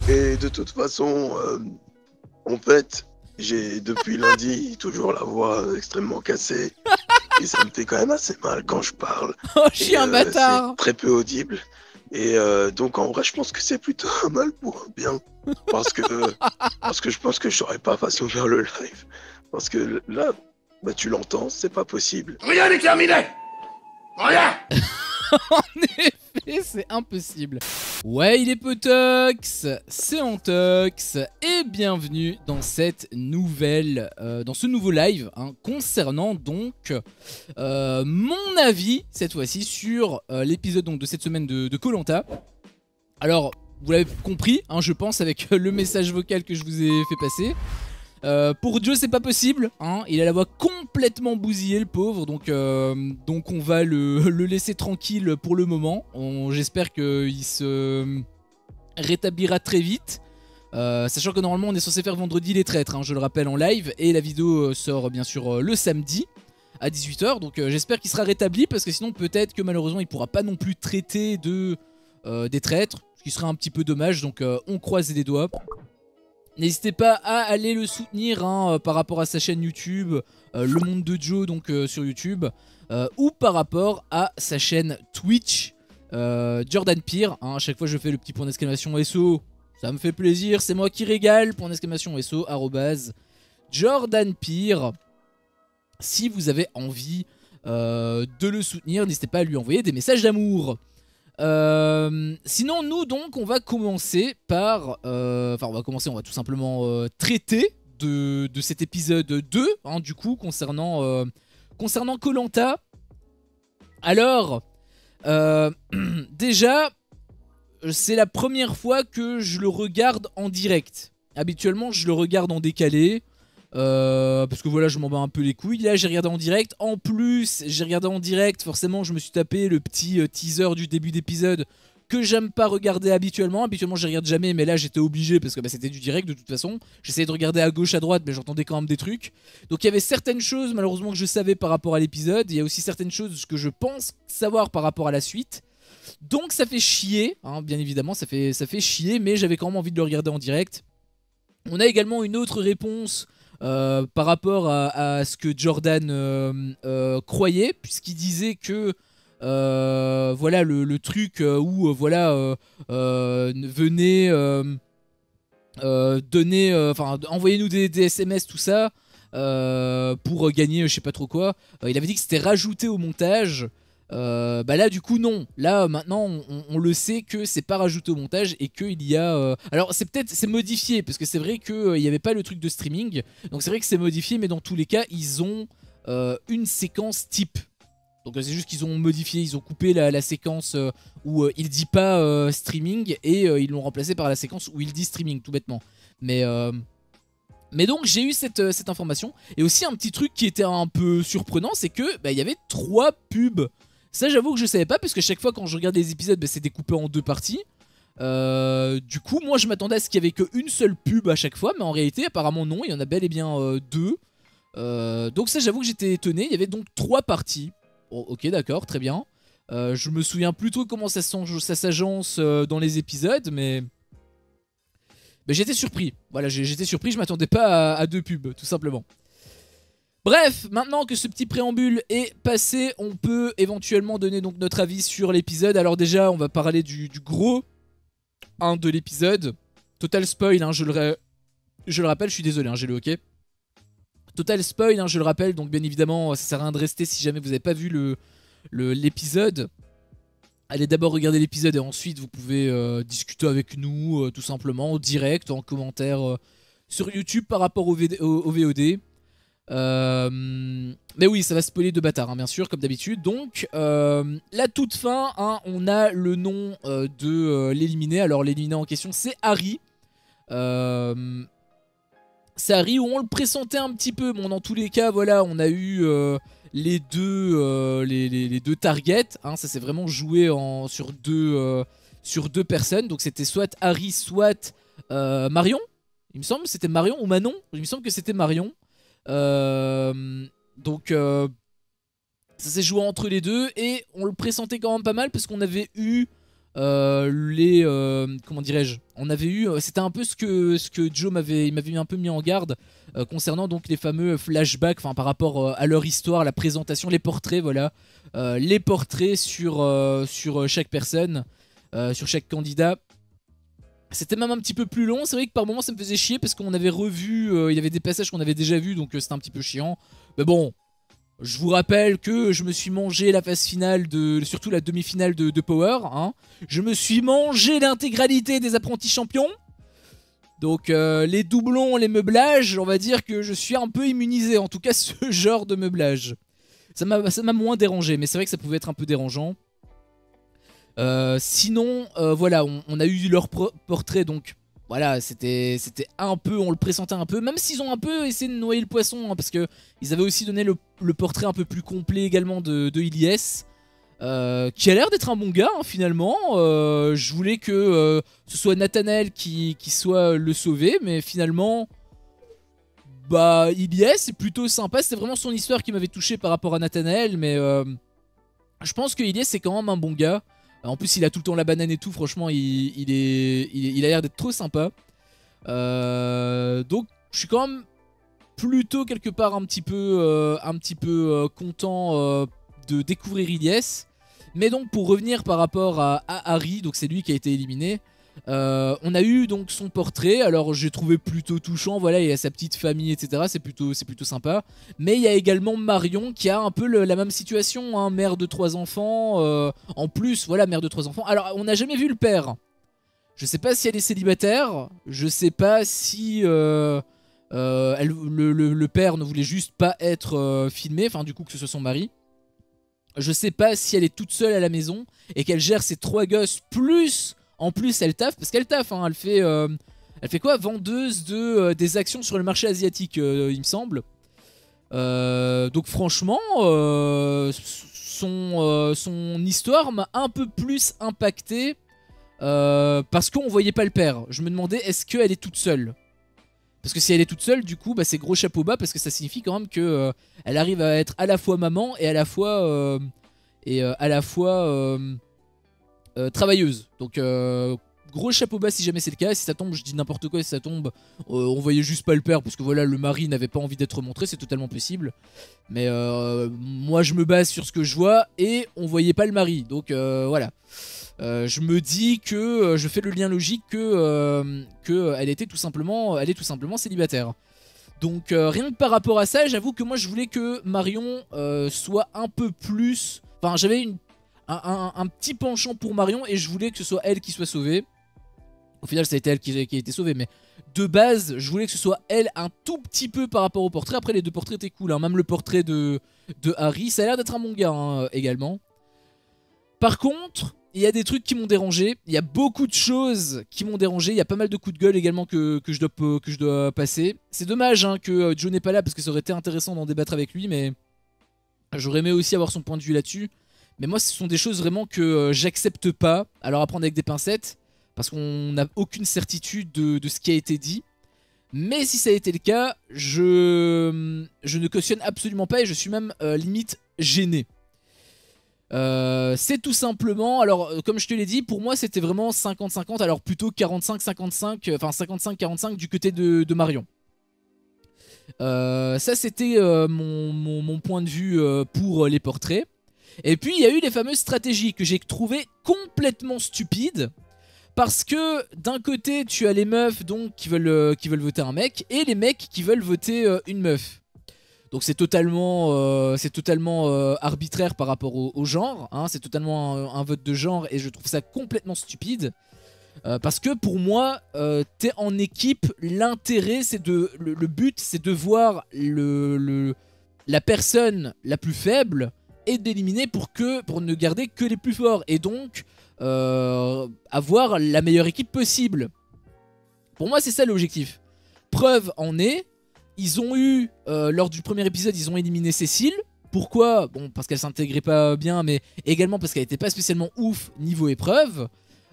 Et de toute façon, en fait, j'ai depuis lundi toujours la voix extrêmement cassée. Et ça me fait quand même assez mal quand je parle. Oh, je suis Et un c'est bâtard. très peu audible. Et donc en vrai, je pense que c'est plutôt un mal pour un bien. Parce que, parce que je pense que je saurais pas façon faire le live. Parce que là, bah, tu l'entends, c'est pas possible. Rien n'est terminé. Rien. En effet, c'est impossible. Ouais, il est potox, c'est Antox, et bienvenue dans cette nouvelle, dans ce nouveau live, hein, concernant donc mon avis, cette fois-ci, sur l'épisode donc de cette semaine de koh. Alors, vous l'avez compris, hein, je pense, avec le message vocal que je vous ai fait passer. Pour Joe c'est pas possible, hein. Il a la voix complètement bousillée le pauvre, donc on va le laisser tranquille pour le moment. J'espère qu'il se rétablira très vite, sachant que normalement on est censé faire vendredi les traîtres, hein, je le rappelle, en live, et la vidéo sort bien sûr le samedi à 18 h, donc j'espère qu'il sera rétabli, parce que sinon peut-être que malheureusement il pourra pas non plus traiter des traîtres, ce qui serait un petit peu dommage, donc on croise les doigts. N'hésitez pas à aller le soutenir, hein, par rapport à sa chaîne YouTube, Le Monde de Joe, donc sur YouTube, ou par rapport à sa chaîne Twitch, Jordan Peer, hein. À chaque fois je fais le petit point d'exclamation SO, ça me fait plaisir, c'est moi qui régale, point d'exclamation SO, Jordan Peer. Si vous avez envie de le soutenir, n'hésitez pas à lui envoyer des messages d'amour. Sinon nous donc on va commencer par on va tout simplement traiter de cet épisode 2, hein, du coup concernant koh. Alors déjà c'est la première fois que je le regarde en direct. Habituellement je le regarde en décalé, parce que voilà, je m'en bats un peu les couilles. Là j'ai regardé en direct, en plus j'ai regardé en direct, forcément je me suis tapé le petit teaser du début d'épisode que j'aime pas regarder habituellement. Habituellement je regarde jamais, mais là j'étais obligé parce que bah, c'était du direct de toute façon. J'essayais de regarder à gauche à droite, mais j'entendais quand même des trucs. Donc il y avait certaines choses malheureusement que je savais par rapport à l'épisode. Il y a aussi certaines choses que je pense savoir par rapport à la suite. Donc ça fait chier, hein, bien évidemment ça fait chier, mais j'avais quand même envie de le regarder en direct. On a également une autre réponse par rapport à ce que Jordan croyait, puisqu'il disait que voilà le truc où voilà venez donner, enfin envoyez-nous des SMS, tout ça, pour gagner je sais pas trop quoi. Il avait dit que c'était rajouté au montage. Bah là du coup non, là maintenant on le sait que c'est pas rajouté au montage et qu'il y a alors c'est modifié, parce que c'est vrai qu'il n'y avait pas le truc de streaming, donc c'est vrai que c'est modifié, mais dans tous les cas ils ont une séquence type. Donc c'est juste qu'ils ont modifié, ils ont coupé la séquence où il dit pas streaming, et ils l'ont remplacé par la séquence où il dit streaming, tout bêtement. Mais donc j'ai eu cette information. Et aussi un petit truc qui était un peu surprenant, c'est que bah, y avait 3 pubs. Ça j'avoue que je savais pas, parce que chaque fois quand je regarde les épisodes, bah, c'est découpé en 2 parties. Du coup moi je m'attendais à ce qu'il y avait qu'une seule pub à chaque fois, mais en réalité apparemment non, il y en a bel et bien 2. Donc ça j'avoue que j'étais étonné, il y avait donc 3 parties. Oh, ok d'accord, très bien. Je me souviens plus trop comment ça s'agence dans les épisodes, mais j'étais surpris. Voilà, j'étais surpris, je m'attendais pas à 2 pubs, tout simplement. Bref, maintenant que ce petit préambule est passé, on peut éventuellement donner donc notre avis sur l'épisode. Alors déjà, on va parler du gros 1 de l'épisode. Total spoil, hein, je le rappelle, je suis désolé, hein, j'ai le ok. Total spoil, hein, je le rappelle, donc bien évidemment, ça sert à rien de rester si jamais vous n'avez pas vu l'épisode. Allez d'abord regarder l'épisode et ensuite vous pouvez discuter avec nous, tout simplement, en direct, en commentaire sur YouTube par rapport au VOD. Mais oui, ça va spoiler de bâtard, hein, bien sûr, comme d'habitude. Donc, la toute fin, hein, on a le nom de l'éliminé. Alors, l'éliminé en question, c'est Harry. C'est Harry, où on le pressentait un petit peu. Bon, dans tous les cas, voilà, on a eu les deux targets, hein, ça s'est vraiment joué sur deux personnes. Donc c'était soit Harry, soit Marion. Il me semble que c'était Marion ou Manon. Il me semble que c'était Marion. Donc ça s'est joué entre les deux, et on le pressentait quand même pas mal, parce qu'on avait eu comment dirais-je, on avait eu, c'était un peu ce que Joe m'avait un peu mis en garde concernant donc les fameux flashbacks, enfin par rapport à leur histoire, la présentation, les portraits, voilà, les portraits sur chaque personne, sur chaque candidat. C'était même un petit peu plus long, c'est vrai que par moments ça me faisait chier parce qu'on avait revu, il y avait des passages qu'on avait déjà vus, donc c'était un petit peu chiant. Mais bon, je vous rappelle que je me suis mangé la phase finale, surtout la demi-finale de Power. Hein. Je me suis mangé l'intégralité des apprentis champions. Donc les doublons, les meublages, on va dire que je suis un peu immunisé, en tout cas ce genre de meublage. Ça m'a moins dérangé, mais c'est vrai que ça pouvait être un peu dérangeant. Sinon, voilà, on a eu leur portrait, donc voilà, c'était un peu, on le pressentait un peu, même s'ils ont un peu essayé de noyer le poisson, hein, parce que ils avaient aussi donné le portrait un peu plus complet également de Ilyes, qui a l'air d'être un bon gars, hein, finalement. Je voulais que ce soit Nathanael qui soit le sauvé, mais finalement, bah, Ilyes, c'est plutôt sympa. C'était vraiment son histoire qui m'avait touché par rapport à Nathanael, mais je pense que Ilyes c'est quand même un bon gars. En plus, il a tout le temps la banane et tout. Franchement, il a l'air d'être trop sympa. Donc, je suis quand même plutôt quelque part un petit peu content de découvrir Ilyes. Mais donc, pour revenir par rapport à Harry, donc c'est lui qui a été éliminé. On a eu donc son portrait. Alors j'ai trouvé plutôt touchant, voilà, il a sa petite famille, etc. C'est plutôt sympa. Mais il y a également Marion qui a un peu la même situation, hein, mère de 3 enfants. En plus, voilà, mère de 3 enfants. Alors on n'a jamais vu le père. Je sais pas si elle est célibataire. Je sais pas si le père ne voulait juste pas être filmé. Enfin, du coup, que ce soit son mari. Je sais pas si elle est toute seule à la maison et qu'elle gère ses 3 gosses plus. En plus, elle taffe, parce qu'elle taffe, hein, elle fait quoi? Vendeuse des actions sur le marché asiatique, il me semble. Donc franchement, son histoire m'a un peu plus impacté parce qu'on voyait pas le père. Je me demandais, est-ce qu'elle est toute seule? Parce que si elle est toute seule, du coup, bah, c'est gros chapeau bas, parce que ça signifie quand même que elle arrive à être à la fois maman et à la fois travailleuse. Donc gros chapeau bas si jamais c'est le cas. Si ça tombe, je dis n'importe quoi, si ça tombe, on voyait juste pas le père parce que voilà, le mari n'avait pas envie d'être montré, c'est totalement possible. Mais moi je me base sur ce que je vois et on voyait pas le mari. Donc voilà. Je me dis que je fais le lien logique que elle est tout simplement célibataire. Donc rien que par rapport à ça, j'avoue que moi je voulais que Marion soit un peu plus. Enfin, j'avais un petit penchant pour Marion et je voulais que ce soit elle qui soit sauvée. Au final, ça a été elle qui a été sauvée, mais de base, je voulais que ce soit elle un tout petit peu par rapport au portrait. Après, les deux portraits étaient cool, hein. Même le portrait de Harry, ça a l'air d'être un bon gars, hein, également. Par contre, il y a des trucs qui m'ont dérangé. Il y a beaucoup de choses qui m'ont dérangé. Il y a pas mal de coups de gueule également que je dois passer. C'est dommage, hein, que Joe n'est pas là parce que ça aurait été intéressant d'en débattre avec lui, mais j'aurais aimé aussi avoir son point de vue là-dessus. Mais moi, ce sont des choses vraiment que j'accepte pas. Alors à prendre avec des pincettes, parce qu'on n'a aucune certitude de ce qui a été dit. Mais si ça a été le cas, je ne cautionne absolument pas et je suis même limite gêné. C'est tout simplement, alors comme je te l'ai dit, pour moi c'était vraiment 50-50, alors plutôt 45-55, enfin 55-45 du côté de Marion. Ça c'était mon point de vue pour les portraits. Et puis il y a eu les fameuses stratégies que j'ai trouvées complètement stupides. Parce que d'un côté tu as les meufs donc qui veulent voter un mec et les mecs qui veulent voter une meuf. Donc c'est totalement arbitraire par rapport au genre, hein, c'est totalement un vote de genre et je trouve ça complètement stupide. Parce que pour moi, t'es en équipe, l'intérêt c'est le but c'est de voir la personne la plus faible et d'éliminer pour ne garder que les plus forts et donc avoir la meilleure équipe possible. Pour moi c'est ça l'objectif. Preuve en est, ils ont eu, lors du premier épisode, ils ont éliminé Cécile. Pourquoi? Bon, parce qu'elle s'intégrait pas bien, mais également parce qu'elle était pas spécialement ouf niveau épreuve.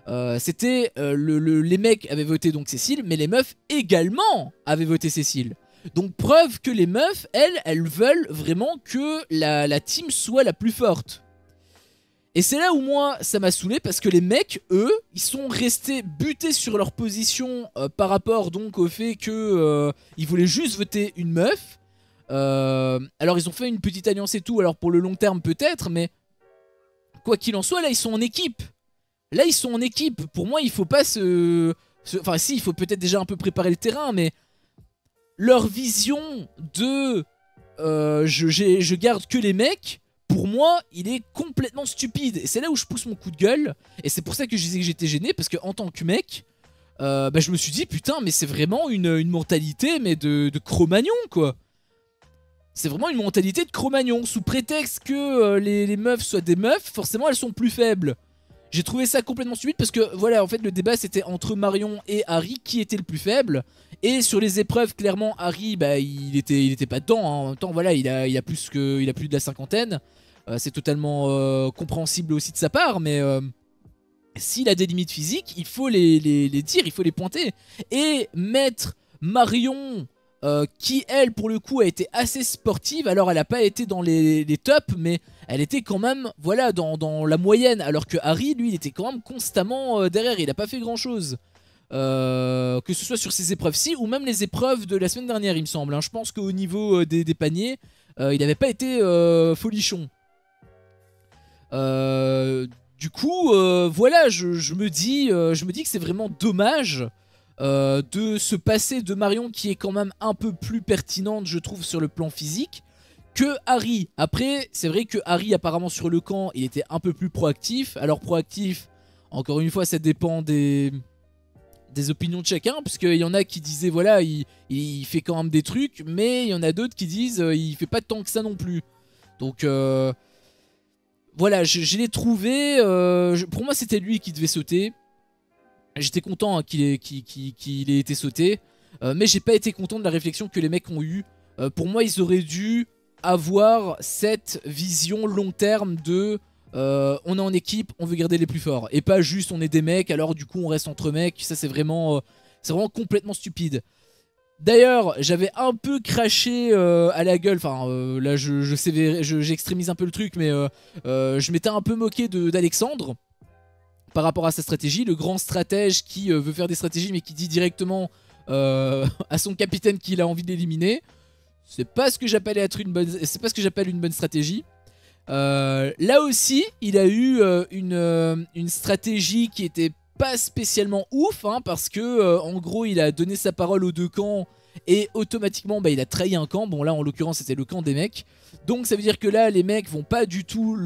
Les mecs avaient voté donc Cécile, mais les meufs également avaient voté Cécile. Donc preuve que les meufs, elles veulent vraiment que la team soit la plus forte. Et c'est là où moi ça m'a saoulé parce que les mecs, eux, ils sont restés butés sur leur position par rapport donc au fait que ils voulaient juste voter une meuf. Alors ils ont fait une petite alliance et tout, alors pour le long terme peut-être, mais quoi qu'il en soit, là ils sont en équipe. Là ils sont en équipe. Pour moi il faut pas Enfin si, il faut peut-être déjà un peu préparer le terrain, mais leur vision de je garde que les mecs, pour moi, il est complètement stupide. Et c'est là où je pousse mon coup de gueule. Et c'est pour ça que je disais que j'étais gêné, parce qu'en tant que mec, je me suis dit, putain, mais c'est vraiment une mentalité mais de Cro-Magnon, quoi. C'est vraiment une mentalité de Cro-Magnon. Sous prétexte que les meufs soient des meufs, forcément, elles sont plus faibles. J'ai trouvé ça complètement stupide parce que, voilà, en fait, le débat, c'était entre Marion et Harry, qui était le plus faible. Et sur les épreuves, clairement, Harry, il était pas dedans. Hein. En même temps, voilà, il a plus de la cinquantaine. C'est totalement compréhensible aussi de sa part, mais s'il a des limites physiques, il faut les dire, il faut les pointer. Et mettre Marion, qui elle, pour le coup, a été assez sportive, alors elle a pas été dans les tops, mais elle était quand même, voilà, dans la moyenne, alors que Harry, lui, il était quand même constamment derrière, il a pas fait grand chose. Que ce soit sur ces épreuves-ci ou même les épreuves de la semaine dernière, il me semble. Hein. Je pense qu'au niveau des paniers, il n'avait pas été folichon. Du coup, voilà, je me dis que c'est vraiment dommage de se passer de Marion, qui est quand même un peu plus pertinente, je trouve, sur le plan physique, que Harry. Après, c'est vrai que Harry, apparemment, sur le camp, il était un peu plus proactif. Alors, proactif, encore une fois, ça dépend des opinions de chacun, parce qu'il y en a qui disaient, voilà, il fait quand même des trucs, mais il y en a d'autres qui disent, il fait pas tant que ça non plus. Donc, voilà, je l'ai trouvé. Pour moi, c'était lui qui devait sauter. J'étais content hein, qu'il ait été sauté. Mais j'ai pas été content de la réflexion que les mecs ont eue. Pour moi, ils auraient dû avoir cette vision long terme de on est en équipe, on veut garder les plus forts. Et pas juste on est des mecs, alors du coup on reste entre mecs. Ça, c'est vraiment complètement stupide. D'ailleurs, j'avais un peu craché à la gueule, enfin là j'extrémise un peu le truc, mais je m'étais un peu moqué d'Alexandre par rapport à sa stratégie, le grand stratège qui veut faire des stratégies mais qui dit directement à son capitaine qu'il a envie d'éliminer. C'est pas ce que j'appelle une bonne stratégie. Là aussi, il a eu une stratégie qui était pas spécialement ouf, hein, parce que en gros il a donné sa parole aux deux camps et automatiquement il a trahi un camp. Bon là en l'occurrence c'était le camp des mecs, donc ça veut dire que là les mecs vont pas du tout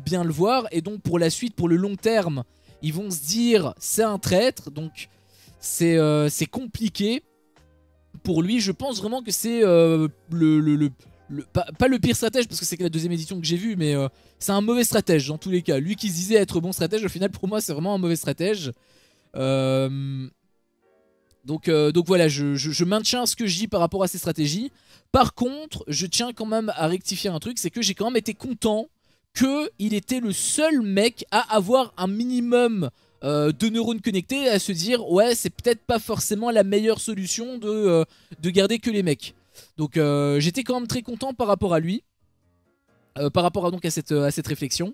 bien le voir, et donc pour la suite, pour le long terme, ils vont se dire c'est un traître. Donc c'est compliqué pour lui. Je pense vraiment que c'est pas le pire stratège, parce que c'est que la deuxième édition que j'ai vue, mais c'est un mauvais stratège dans tous les cas. Lui qui se disait être bon stratège, au final pour moi c'est vraiment un mauvais stratège. Donc voilà, je maintiens ce que je dis par rapport à ces stratégies. Par contre, je tiens quand même à rectifier un truc, c'est que j'ai quand même été content qu'il était le seul mec à avoir un minimum de neurones connectés, à se dire ouais, c'est peut-être pas forcément la meilleure solution de garder que les mecs. Donc j'étais quand même très content par rapport à lui, par rapport à cette réflexion.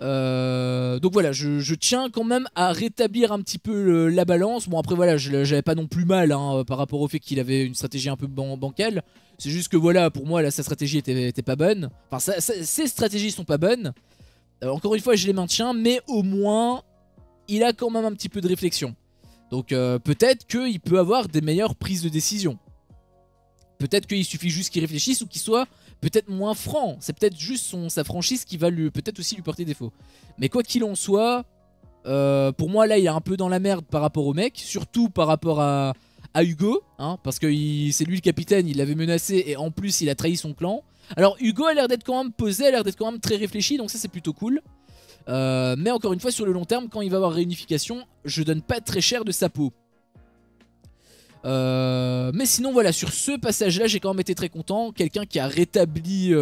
Donc voilà, je tiens quand même à rétablir un petit peu la balance. Bon après voilà, j'avais pas non plus mal hein, par rapport au fait qu'il avait une stratégie un peu bancale. C'est juste que voilà, pour moi là, sa stratégie était pas bonne. Enfin ses stratégies sont pas bonnes. Encore une fois je les maintiens, mais au moins il a quand même un petit peu de réflexion. Donc peut-être qu'il peut avoir des meilleures prises de décision. Peut-être qu'il suffit juste qu'il réfléchisse, ou qu'il soit peut-être moins franc. C'est peut-être juste sa franchise qui va peut-être aussi lui porter défaut. Mais quoi qu'il en soit, pour moi là il est un peu dans la merde par rapport au mec. Surtout par rapport à Hugo, hein, parce que c'est lui le capitaine, il l'avait menacé et en plus il a trahi son clan. Alors Hugo a l'air d'être quand même posé, a l'air d'être quand même très réfléchi, donc ça c'est plutôt cool. Mais encore une fois, sur le long terme, quand il va y avoir réunification, je donne pas très cher de sa peau. Mais sinon voilà, sur ce passage là j'ai quand même été très content. Quelqu'un qui a rétabli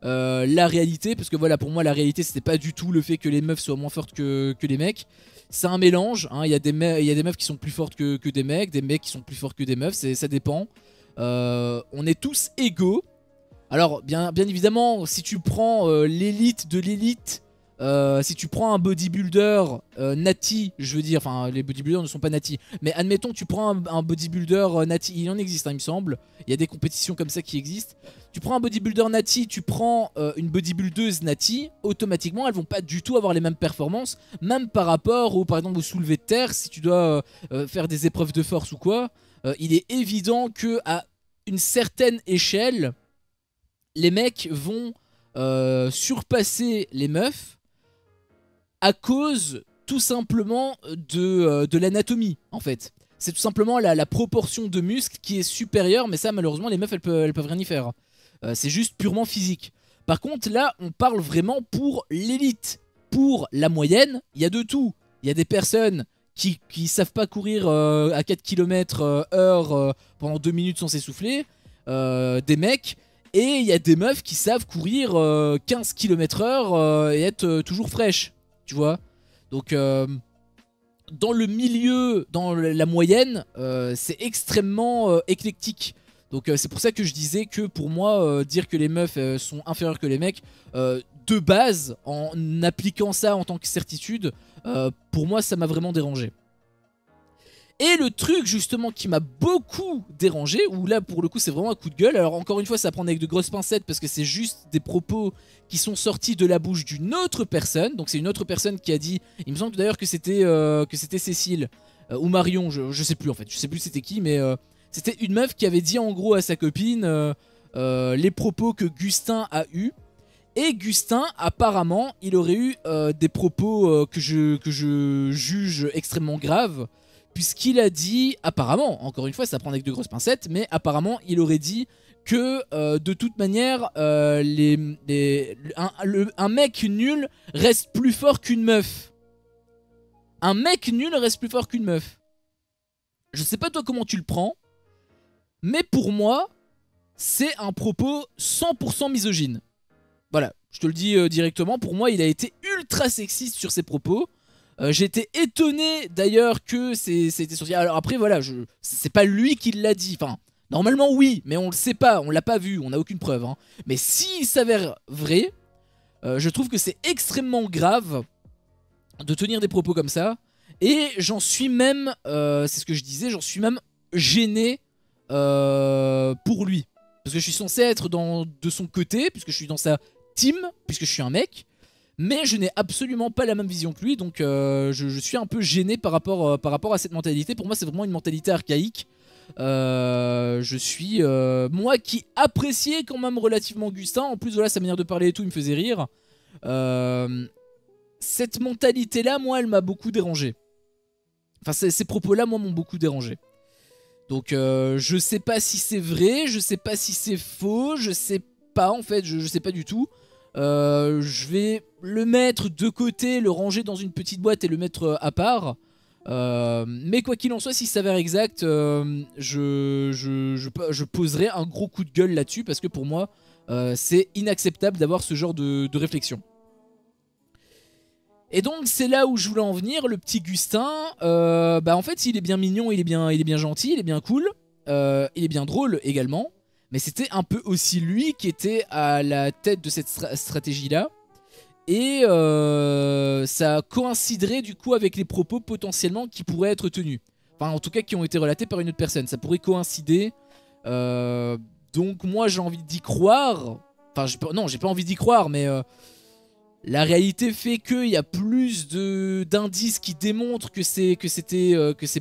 la réalité, parce que voilà, pour moi la réalité c'était pas du tout le fait que les meufs soient moins fortes que les mecs. C'est un mélange hein. Il y a des meufs qui sont plus fortes que des mecs qui sont plus forts que des meufs, ça dépend. On est tous égaux. Alors bien évidemment, si tu prends l'élite de l'élite, si tu prends un bodybuilder nati, je veux dire, enfin les bodybuilders ne sont pas nati, mais admettons tu prends un bodybuilder nati, il en existe il me semble, il y a des compétitions comme ça qui existent. Tu prends un bodybuilder nati, tu prends une bodybuildeuse nati, automatiquement elles vont pas du tout avoir les mêmes performances, même par rapport au, par exemple, au soulevé de terre, si tu dois faire des épreuves de force ou quoi, il est évident que à une certaine échelle, les mecs vont surpasser les meufs à cause tout simplement de l'anatomie en fait. C'est tout simplement la proportion de muscles qui est supérieure, mais ça malheureusement les meufs elles peuvent rien y faire. C'est juste purement physique. Par contre là on parle vraiment pour l'élite. Pour la moyenne, il y a de tout. Il y a des personnes qui savent pas courir à 4 km heure pendant 2 minutes sans s'essouffler. Des mecs. Et il y a des meufs qui savent courir 15 km heure et être toujours fraîches. Tu vois, donc dans le milieu, dans la moyenne, c'est extrêmement éclectique. Donc c'est pour ça que je disais que pour moi, dire que les meufs sont inférieures que les mecs, de base, en appliquant ça en tant que certitude, pour moi ça m'a vraiment dérangé. Et le truc justement qui m'a beaucoup dérangé, où là pour le coup c'est vraiment un coup de gueule, alors encore une fois ça prend avec de grosses pincettes parce que c'est juste des propos qui sont sortis de la bouche d'une autre personne, donc c'est une autre personne qui a dit, il me semble d'ailleurs que c'était Cécile ou Marion, je sais plus en fait, je sais plus c'était qui, mais c'était une meuf qui avait dit en gros à sa copine les propos que Gustin a eu. Et Gustin, apparemment, il aurait eu des propos que je juge extrêmement graves, puisqu'il a dit, apparemment, encore une fois ça prend avec de grosses pincettes, mais apparemment il aurait dit que de toute manière un mec nul reste plus fort qu'une meuf. Un mec nul reste plus fort qu'une meuf. Je sais pas toi comment tu le prends, mais pour moi c'est un propos 100% misogyne. Voilà, je te le dis directement, pour moi il a été ultra sexiste sur ses propos. J'étais étonné d'ailleurs que c'était sorti. Alors après voilà, c'est pas lui qui l'a dit. Enfin, normalement oui, mais on le sait pas, on l'a pas vu, on n'a aucune preuve. Hein. Mais s'il s'avère vrai, je trouve que c'est extrêmement grave de tenir des propos comme ça. Et j'en suis même, c'est ce que je disais, j'en suis même gêné pour lui. Parce que je suis censé être de son côté, puisque je suis dans sa team, puisque je suis un mec. Mais je n'ai absolument pas la même vision que lui, donc je suis un peu gêné par rapport à cette mentalité. Pour moi c'est vraiment une mentalité archaïque. Je suis moi qui appréciais quand même relativement Gustin. En plus voilà, sa manière de parler et tout il me faisait rire. Cette mentalité là moi elle m'a beaucoup dérangé. Enfin ces propos là moi m'ont beaucoup dérangé. Donc je sais pas si c'est vrai, je sais pas si c'est faux, je sais pas en fait, je sais pas du tout. Je vais le mettre de côté, le ranger dans une petite boîte et le mettre à part. Mais quoi qu'il en soit, s'il s'avère exact, je poserai un gros coup de gueule là-dessus parce que pour moi, c'est inacceptable d'avoir ce genre de réflexion. Et donc c'est là où je voulais en venir, le petit Gustin, bah en fait il est bien mignon, il est bien gentil, il est bien cool, il est bien drôle également. Mais c'était un peu aussi lui qui était à la tête de cette stratégie-là. Et ça coïnciderait du coup avec les propos potentiellement qui pourraient être tenus. Enfin en tout cas qui ont été relatés par une autre personne. Ça pourrait coïncider. Donc moi j'ai envie d'y croire. Enfin non, j'ai pas envie d'y croire, mais la réalité fait qu'il y a plus d'indices qui démontrent que c'est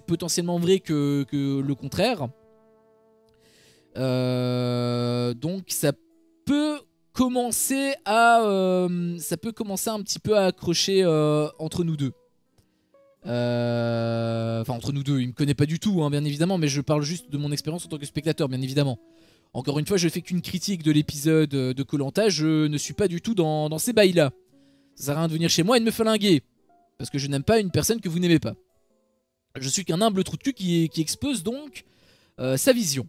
potentiellement vrai que le contraire. Donc ça peut commencer un petit peu à accrocher entre nous deux. Enfin entre nous deux, il me connaît pas du tout hein, bien évidemment, mais je parle juste de mon expérience en tant que spectateur bien évidemment. Encore une fois je fais qu'une critique de l'épisode de Koh-Lanta, je ne suis pas du tout dans ces bails là. Ça sert à rien de venir chez moi et de me flinguer, parce que je n'aime pas une personne que vous n'aimez pas. Je suis qu'un humble trou de cul qui expose donc sa vision.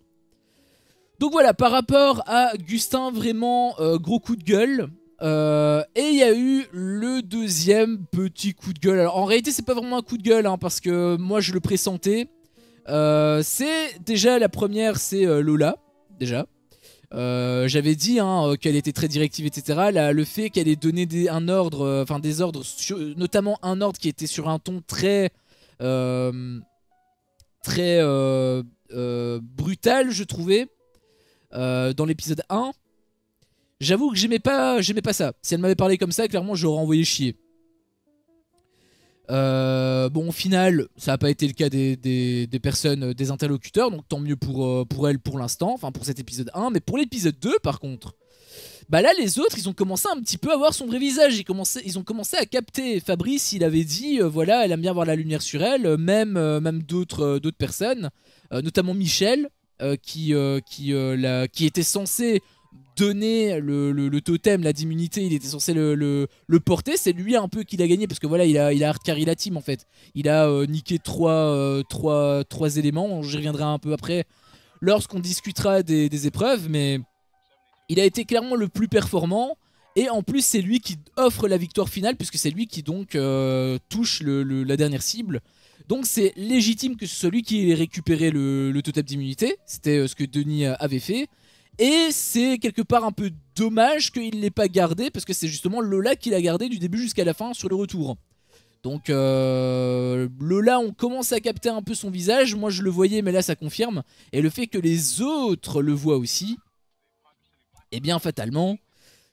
Donc voilà, par rapport à Gustin, vraiment gros coup de gueule. Et il y a eu le deuxième petit coup de gueule. Alors en réalité c'est pas vraiment un coup de gueule hein, parce que moi je le pressentais. C'est déjà la première, c'est Lola déjà. J'avais dit qu'elle était très directive, etc. Là, le fait qu'elle ait donné un ordre, des ordres, notamment un ordre qui était sur un ton très brutal, je trouvais, dans l'épisode 1. J'avoue que j'aimais pas ça. Si elle m'avait parlé comme ça, clairement, j'aurais envoyé chier. Bon, au final, ça n'a pas été le cas des personnes, des interlocuteurs, donc tant mieux pour elle pour l'instant, enfin pour cet épisode 1. Mais pour l'épisode 2, par contre, bah là, les autres, ils ont commencé un petit peu à voir son vrai visage. Ils ont commencé à capter. Fabrice, il avait dit, voilà, elle aime bien voir la lumière sur elle, même d'autres personnes, notamment Michel, qui était censé donner le totem, la d'immunité, il était censé le porter. C'est lui un peu qui l'a gagné parce que voilà, il a hardcarry la team en fait. Il a niqué trois éléments. J'y reviendrai un peu après lorsqu'on discutera des épreuves, mais il a été clairement le plus performant. Et en plus, c'est lui qui offre la victoire finale puisque c'est lui qui donc touche la dernière cible. Donc c'est légitime que ce soit lui qui ait récupéré le totem d'immunité. C'était ce que Denis avait fait. Et c'est quelque part un peu dommage qu'il ne l'ait pas gardé parce que c'est justement Lola qui l'a gardé du début jusqu'à la fin sur le retour. Donc Lola, on commence à capter un peu son visage. Moi je le voyais mais là ça confirme. Et le fait que les autres le voient aussi, eh bien fatalement,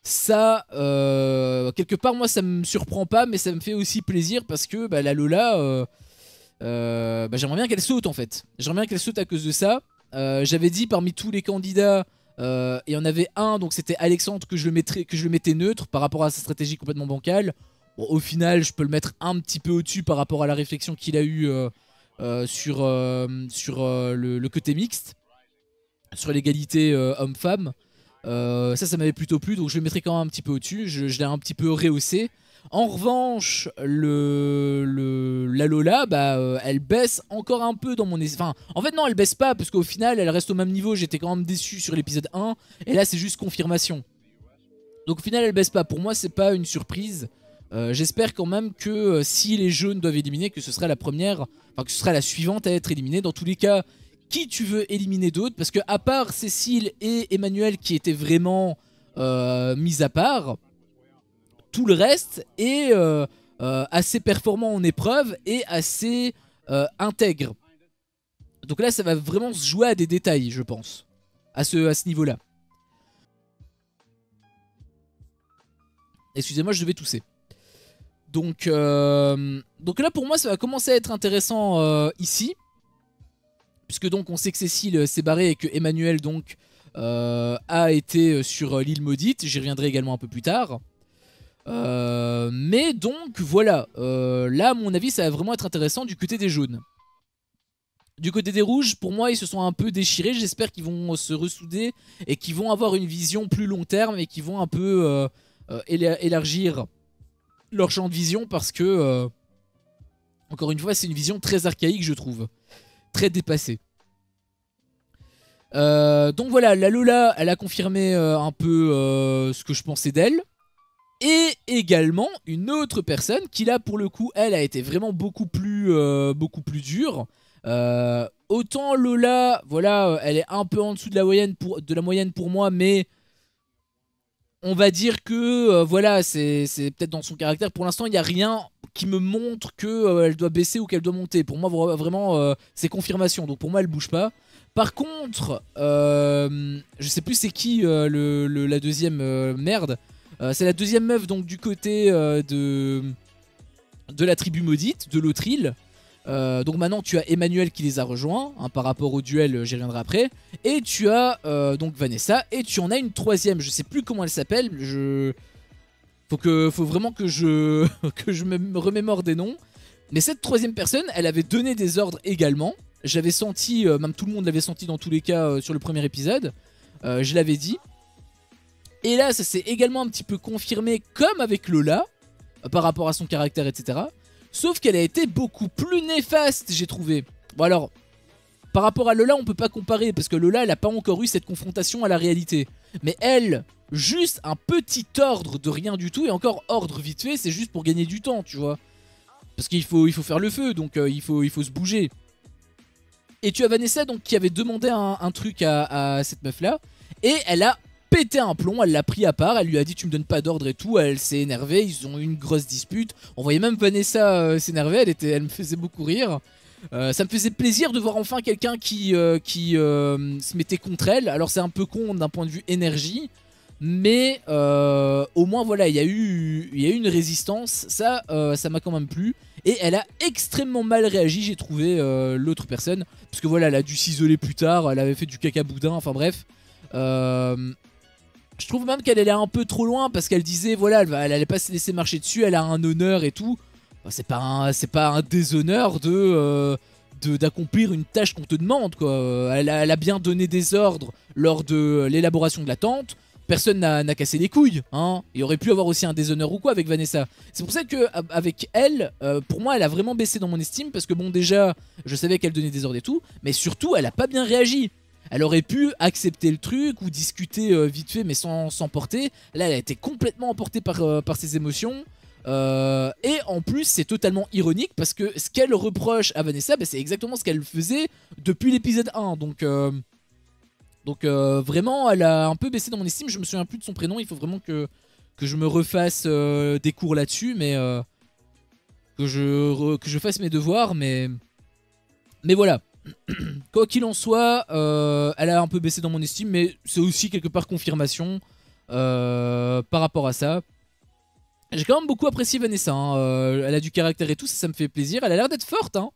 ça, quelque part moi ça me surprend pas mais ça me fait aussi plaisir parce que la Lola, j'aimerais bien qu'elle saute en fait. J'aimerais bien qu'elle saute à cause de ça. J'avais dit parmi tous les candidats, il y en avait un, donc c'était Alexandre que je le mettais neutre par rapport à sa stratégie complètement bancale. Bon, au final, je peux le mettre un petit peu au-dessus par rapport à la réflexion qu'il a eue sur le côté mixte, sur l'égalité homme-femme. Ça m'avait plutôt plu, donc je le mettrais quand même un petit peu au-dessus. Je l'ai un petit peu rehaussé. En revanche, la Lola, elle baisse encore un peu dans mon... Enfin, en fait non, elle baisse pas, parce qu'au final, elle reste au même niveau. J'étais quand même déçu sur l'épisode 1, et là c'est juste confirmation. Donc au final, elle baisse pas. Pour moi, c'est pas une surprise. J'espère quand même que si les jaunes doivent éliminer, que ce sera la première, enfin que ce sera la suivante à être éliminée. Dans tous les cas, qui tu veux éliminer d'autres? Parce que à part Cécile et Emmanuel qui étaient vraiment mis à part, tout le reste est assez performant en épreuve et assez intègre. Donc là, ça va vraiment se jouer à des détails, je pense, à ce niveau-là. Excusez-moi, je devais tousser. Donc là, pour moi, ça va commencer à être intéressant ici. Puisque donc, on sait que Cécile s'est barrée et que Emmanuel donc, a été sur l'île maudite. J'y reviendrai également un peu plus tard. Mais donc voilà, là à mon avis ça va vraiment être intéressant du côté des jaunes. Du côté des rouges, pour moi ils se sont un peu déchirés. J'espère qu'ils vont se ressouder et qu'ils vont avoir une vision plus long terme et qu'ils vont un peu élargir leur champ de vision parce que encore une fois c'est une vision très archaïque, je trouve, très dépassée. Donc voilà, la Lola elle a confirmé un peu ce que je pensais d'elle. Et également une autre personne qui là pour le coup elle a été vraiment beaucoup plus dure. Autant Lola, voilà, elle est un peu en dessous de la moyenne pour moi, mais on va dire que voilà, c'est peut-être dans son caractère. Pour l'instant il n'y a rien qui me montre qu'elle doit baisser ou qu'elle doit monter. Pour moi vraiment c'est confirmation, donc pour moi elle bouge pas. Par contre, je sais plus c'est qui la deuxième merde. C'est la deuxième meuf donc du côté de la tribu maudite, de l'autre île. Donc maintenant tu as Emmanuel qui les a rejoints par rapport au duel, j'y reviendrai après. Et tu as donc Vanessa et tu en as une troisième, je sais plus comment elle s'appelle. Faut vraiment que je me remémore des noms. Mais cette troisième personne, elle avait donné des ordres également. J'avais senti, même tout le monde l'avait senti dans tous les cas sur le premier épisode. Je l'avais dit. Et là, ça s'est également un petit peu confirmé comme avec Lola, par rapport à son caractère, etc. Sauf qu'elle a été beaucoup plus néfaste, j'ai trouvé. Bon alors, par rapport à Lola, on peut pas comparer, parce que Lola, elle a pas encore eu cette confrontation à la réalité. Mais elle, juste un petit ordre de rien du tout, et encore ordre vite fait, c'est juste pour gagner du temps, tu vois. Parce qu'il faut faire le feu, donc il faut se bouger. Et tu as Vanessa donc, qui avait demandé un truc à cette meuf-là. Et elle a pété un plomb, elle l'a pris à part, elle lui a dit tu me donnes pas d'ordre et tout, elle s'est énervée, ils ont eu une grosse dispute. On voyait même Vanessa s'énerver, elle me faisait beaucoup rire. Ça me faisait plaisir de voir enfin quelqu'un qui se mettait contre elle. Alors c'est un peu con d'un point de vue énergie, mais au moins voilà, il y a eu une résistance, ça m'a quand même plu. Et elle a extrêmement mal réagi, j'ai trouvé, l'autre personne, parce que voilà, elle a dû s'isoler plus tard, elle avait fait du caca boudin, enfin bref. Je trouve même qu'elle allait un peu trop loin, parce qu'elle disait voilà, elle allait pas se laisser marcher dessus, elle a un honneur et tout. C'est pas un déshonneur d'accomplir une tâche qu'on te demande, quoi. Elle a bien donné des ordres lors de l'élaboration de la tente. Personne n'a cassé les couilles, hein. Il aurait pu avoir aussi un déshonneur ou quoi avec Vanessa. C'est pour ça que avec elle, pour moi, elle a vraiment baissé dans mon estime, parce que bon, déjà, je savais qu'elle donnait des ordres et tout, mais surtout, elle a pas bien réagi. Elle aurait pu accepter le truc ou discuter vite fait, mais sans s'emporter. Là, elle a été complètement emportée par ses émotions. Et en plus c'est totalement ironique parce que ce qu'elle reproche à Vanessa, bah, c'est exactement ce qu'elle faisait depuis l'épisode 1. Donc vraiment elle a un peu baissé dans mon estime. Je me souviens plus de son prénom, il faut vraiment que je me refasse des cours là-dessus, mais que je fasse mes devoirs, mais voilà. Quoi qu'il en soit, elle a un peu baissé dans mon estime, mais c'est aussi quelque part confirmation par rapport à ça. J'ai quand même beaucoup apprécié Vanessa, hein. Elle a du caractère et tout, ça me fait plaisir. Elle a l'air d'être forte, hein.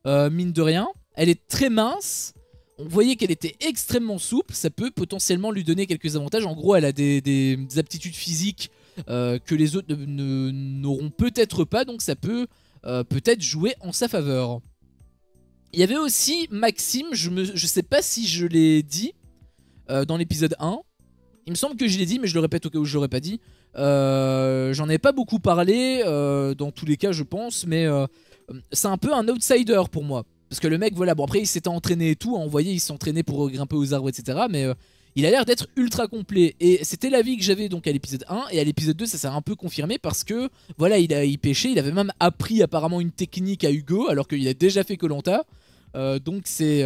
Mine de rien. Elle est très mince. On voyait qu'elle était extrêmement souple, ça peut potentiellement lui donner quelques avantages. En gros, elle a des aptitudes physiques que les autres n'auront peut-être pas, donc ça peut peut-être jouer en sa faveur. Il y avait aussi Maxime, je sais pas si je l'ai dit dans l'épisode 1. Il me semble que je l'ai dit, mais je le répète au cas où je l'aurais pas dit. J'en ai pas beaucoup parlé, dans tous les cas je pense, mais c'est un peu un outsider pour moi. Parce que le mec, voilà, bon après il s'était entraîné et tout, on voyait il s'entraînait pour grimper aux arbres, etc. Mais il a l'air d'être ultra complet. Et c'était l'avis que j'avais donc à l'épisode 1, et à l'épisode 2 ça s'est un peu confirmé parce que, voilà, il pêchait, il avait même appris apparemment une technique à Hugo, alors qu'il a déjà fait Koh-Lanta. Donc c'est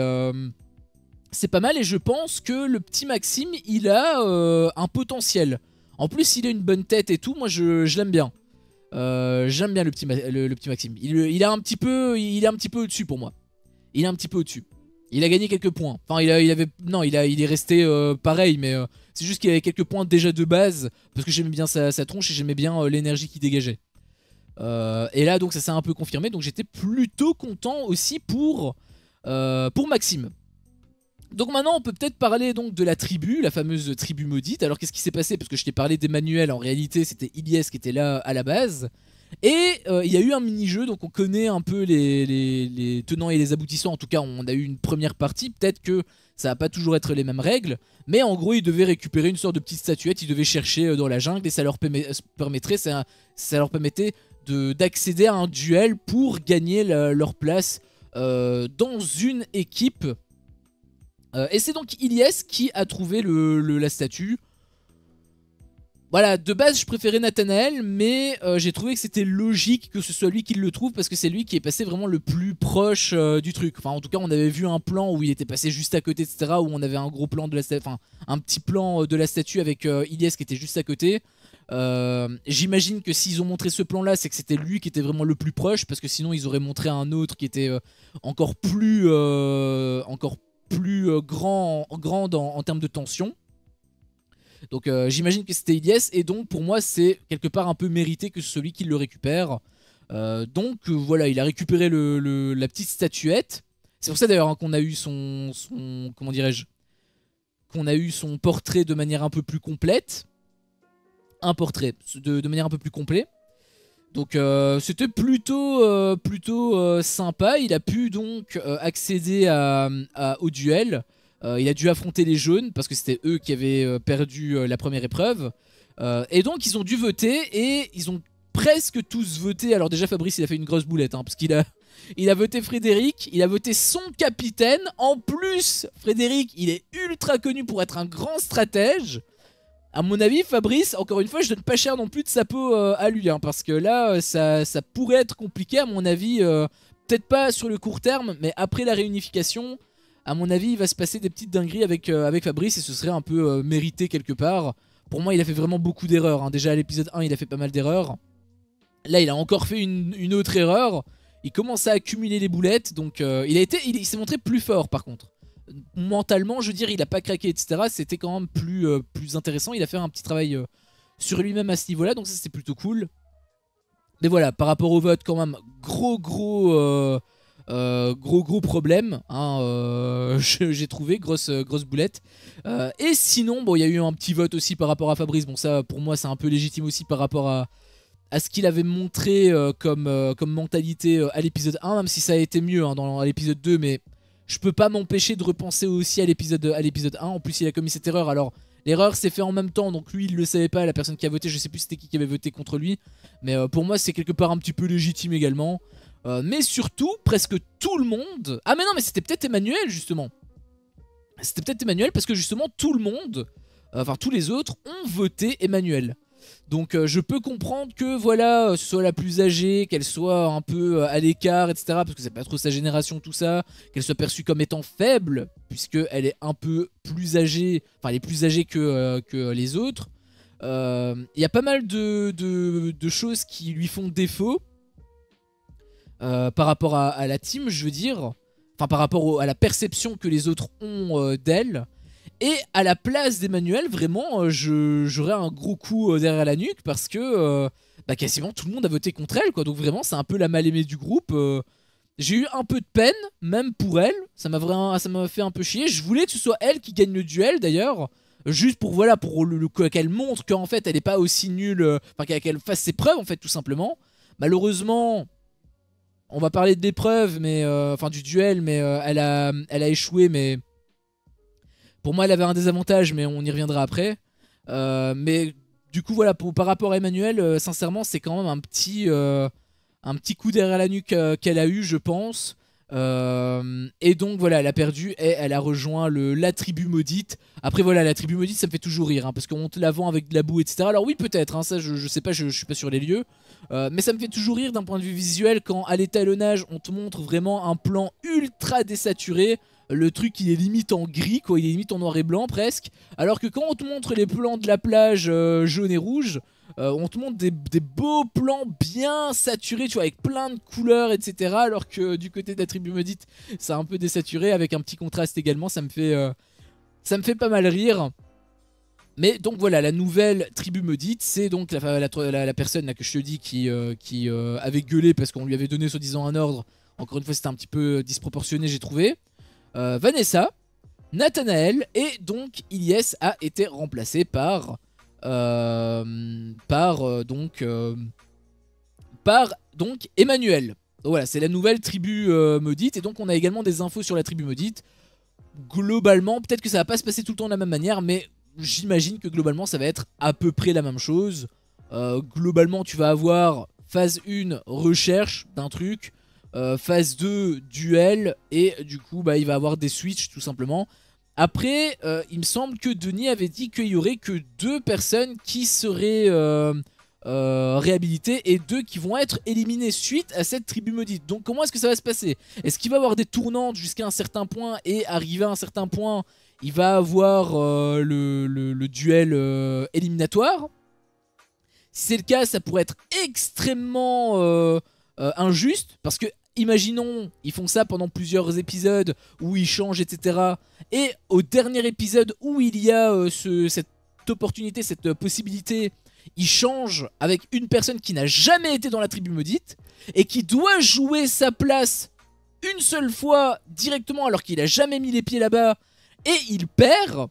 pas mal, et je pense que le petit Maxime, il a un potentiel. En plus, il a une bonne tête et tout, moi je l'aime bien. J'aime bien le petit Maxime. Il est un petit peu au-dessus pour moi. Il est un petit peu au-dessus. Il a gagné quelques points. Enfin, il est resté pareil, mais c'est juste qu'il avait quelques points déjà de base, parce que j'aimais bien sa tronche et j'aimais bien l'énergie qu'il dégageait. Et là, donc ça s'est un peu confirmé, donc j'étais plutôt content aussi pour Maxime. Donc maintenant on peut peut-être parler donc de la tribu, la fameuse tribu maudite. Alors qu'est-ce qui s'est passé? Parce que je t'ai parlé d'Emmanuel, en réalité c'était Ilyes qui était là à la base. Et il y a eu un mini-jeu, donc on connaît un peu les tenants et les aboutissants. En tout cas on a eu une première partie, peut-être que ça va pas toujours être les mêmes règles. Mais en gros ils devaient récupérer une sorte de petite statuette, ils devaient chercher dans la jungle, et ça leur permettait d'accéder à un duel pour gagner leur place dans une équipe. Et c'est donc Ilyes qui a trouvé la statue. Voilà, de base je préférais Nathanaël, mais j'ai trouvé que c'était logique que ce soit lui qui le trouve, parce que c'est lui qui est passé vraiment le plus proche du truc. Enfin en tout cas on avait vu un plan où il était passé juste à côté, etc. Où on avait un gros plan de la statue, enfin un petit plan de la statue avec Ilyes qui était juste à côté. J'imagine que s'ils ont montré ce plan là, c'est que c'était lui qui était vraiment le plus proche, parce que sinon ils auraient montré un autre qui était encore plus grand en termes de tension. Donc j'imagine que c'était Ilyes, et donc pour moi c'est quelque part un peu mérité que ce soit lui qui le récupère. Donc voilà, il a récupéré la petite statuette. C'est pour ça d'ailleurs hein, qu'on a eu son comment dirais-je, qu'on a eu son portrait de manière un peu plus complète. Un portrait de manière un peu plus complet. Donc c'était plutôt sympa. Il a pu donc accéder au duel. Il a dû affronter les jaunes parce que c'était eux qui avaient perdu la première épreuve. Et donc ils ont dû voter, et ils ont presque tous voté. Alors déjà Fabrice il a fait une grosse boulette hein, parce qu'il a voté Frédéric, il a voté son capitaine. En plus Frédéric il est ultra connu pour être un grand stratège. À mon avis, Fabrice, encore une fois, je donne pas cher non plus de sa peau à lui, hein, parce que là, ça pourrait être compliqué, à mon avis, peut-être pas sur le court terme, mais après la réunification, à mon avis il va se passer des petites dingueries avec Fabrice et ce serait un peu mérité quelque part. Pour moi il a fait vraiment beaucoup d'erreurs, hein. Déjà à l'épisode 1 il a fait pas mal d'erreurs. Là il a encore fait une autre erreur. Il commence à accumuler les boulettes, donc il s'est montré plus fort par contre. Mentalement, je veux dire, il a pas craqué, etc. C'était quand même plus intéressant. Il a fait un petit travail sur lui-même à ce niveau-là, donc ça c'était plutôt cool. Mais voilà, par rapport au vote, quand même, gros problème, hein, j'ai trouvé, grosse boulette. Et sinon, bon, il y a eu un petit vote aussi par rapport à Fabrice. Bon, ça, pour moi, c'est un peu légitime aussi par rapport à ce qu'il avait montré comme mentalité à l'épisode 1, même si ça a été mieux hein, à l'épisode 2, mais je peux pas m'empêcher de repenser aussi à l'épisode 1. En plus, il a commis cette erreur. Alors, l'erreur s'est fait en même temps, donc lui, il le savait pas. La personne qui a voté, je sais plus c'était qui avait voté contre lui. Mais pour moi, c'est quelque part un petit peu légitime également. Mais surtout, presque tout le monde... Ah mais non, mais c'était peut-être Emmanuel, justement. C'était peut-être Emmanuel, parce que justement, tout le monde, enfin tous les autres, ont voté Emmanuel. Donc je peux comprendre que voilà, ce soit la plus âgée, qu'elle soit un peu à l'écart, etc. Parce que c'est pas trop sa génération tout ça, qu'elle soit perçue comme étant faible, puisqu'elle est un peu plus âgée, enfin elle est plus âgée que les autres. Il y a pas mal de choses qui lui font défaut par rapport à la team, je veux dire. Enfin par rapport à la perception que les autres ont d'elle. Et à la place d'Emmanuel, vraiment, j'aurais un gros coup derrière la nuque parce que bah, quasiment tout le monde a voté contre elle, quoi. Donc vraiment, c'est un peu la mal-aimée du groupe. J'ai eu un peu de peine, même pour elle. Ça m'a fait un peu chier. Je voulais que ce soit elle qui gagne le duel, d'ailleurs. Juste pour, voilà, pour qu'elle montre qu'en fait, elle n'est pas aussi nulle. Enfin, qu'elle fasse ses preuves, en fait, tout simplement. Malheureusement... On va parler de l'épreuve, mais enfin du duel, mais elle a échoué, mais pour moi elle avait un désavantage, mais on y reviendra après. Mais du coup voilà, par rapport à Emmanuel, sincèrement c'est quand même un petit coup derrière la nuque qu'elle a eu, je pense. Et donc voilà, elle a perdu et elle a rejoint la tribu maudite. Après voilà, la tribu maudite ça me fait toujours rire hein, parce qu'on te la vend avec de la boue, etc. Alors oui peut-être, hein, ça je sais pas, je suis pas sur les lieux. Mais ça me fait toujours rire d'un point de vue visuel quand à l'étalonnage on te montre vraiment un plan ultra désaturé. Le truc il est limite en gris quoi, il est limite en noir et blanc presque. Alors que quand on te montre les plans de la plage jaune et rouge, on te montre des beaux plans bien saturés, tu vois, avec plein de couleurs, etc. Alors que du côté de la tribu maudite, c'est un peu désaturé, avec un petit contraste également, ça me fait pas mal rire. Mais donc voilà, la nouvelle tribu maudite, c'est donc la personne là, que je te dis qui avait gueulé parce qu'on lui avait donné soi-disant un ordre. Encore une fois, c'était un petit peu disproportionné, j'ai trouvé. Vanessa, Nathanaël et donc Ilyes a été remplacé par Emmanuel. Donc voilà, c'est la nouvelle tribu maudite. Et donc on a également des infos sur la tribu maudite. Globalement, peut-être que ça va pas se passer tout le temps de la même manière, mais j'imagine que globalement ça va être à peu près la même chose. Globalement tu vas avoir phase 1 recherche d'un truc, phase 2 duel, et du coup bah, il va avoir des switches tout simplement. Après il me semble que Denis avait dit qu'il y aurait que 2 personnes qui seraient réhabilitées et 2 qui vont être éliminées suite à cette tribu maudite. Donc comment est-ce que ça va se passer? Est-ce qu'il va y avoir des tournantes jusqu'à un certain point et arrivé à un certain point il va avoir le duel éliminatoire? Si c'est le cas, ça pourrait être extrêmement injuste. Parce que, imaginons, ils font ça pendant plusieurs épisodes où ils changent, etc. Et au dernier épisode où il y a cette opportunité, cette possibilité, ils changent avec une personne qui n'a jamais été dans la tribu maudite et qui doit jouer sa place une seule fois directement alors qu'il n'a jamais mis les pieds là-bas. Et il perd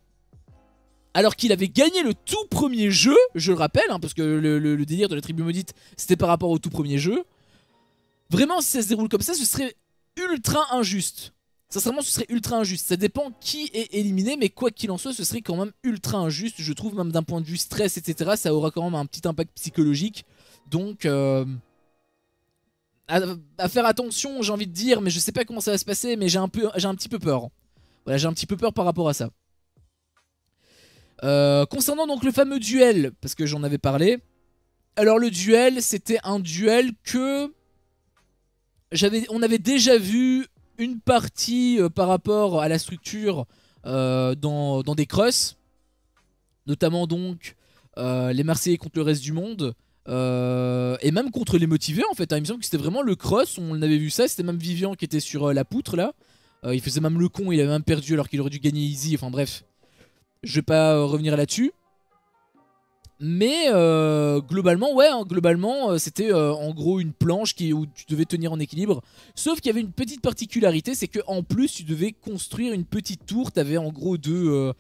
alors qu'il avait gagné le tout premier jeu, je le rappelle, hein, parce que le délire de la tribu maudite, c'était par rapport au tout premier jeu. Vraiment, si ça se déroule comme ça, ce serait ultra injuste. Sincèrement, ce serait ultra injuste. Ça dépend qui est éliminé, mais quoi qu'il en soit, ce serait quand même ultra injuste. Je trouve, même d'un point de vue stress, etc., ça aura quand même un petit impact psychologique. Donc, à faire attention, j'ai envie de dire, mais je sais pas comment ça va se passer, mais j'ai un petit peu peur. Voilà, j'ai un petit peu peur par rapport à ça. Concernant donc le fameux duel, parce que j'en avais parlé. Alors le duel, c'était un duel que on avait déjà vu une partie par rapport à la structure dans des crosses, notamment donc les Marseillais contre le reste du monde. Et même contre les motivés en fait, hein. Il me semble que c'était vraiment le cross, on avait vu ça, c'était même Vivian qui était sur la poutre là. Il faisait même le con, il avait même perdu alors qu'il aurait dû gagner easy, enfin bref. Je vais pas revenir là-dessus. Mais globalement, ouais, hein, globalement, c'était en gros une planche où tu devais tenir en équilibre. Sauf qu'il y avait une petite particularité, c'est qu'en plus tu devais construire une petite tour, t'avais en gros deux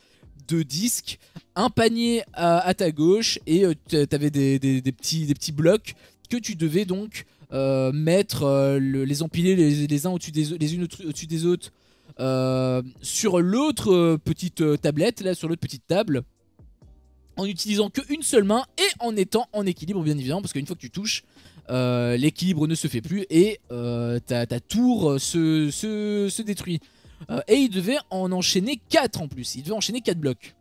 disques, un panier à ta gauche et t'avais des petits blocs que tu devais donc mettre, les empiler les uns les unes au-dessus des autres sur l'autre petite tablette, là sur l'autre petite table, en utilisant qu'une seule main et en étant en équilibre bien évidemment, parce qu'une fois que tu touches, l'équilibre ne se fait plus et ta tour se détruit. Et il devait en enchaîner 4 en plus, il devait enchaîner 4 blocs.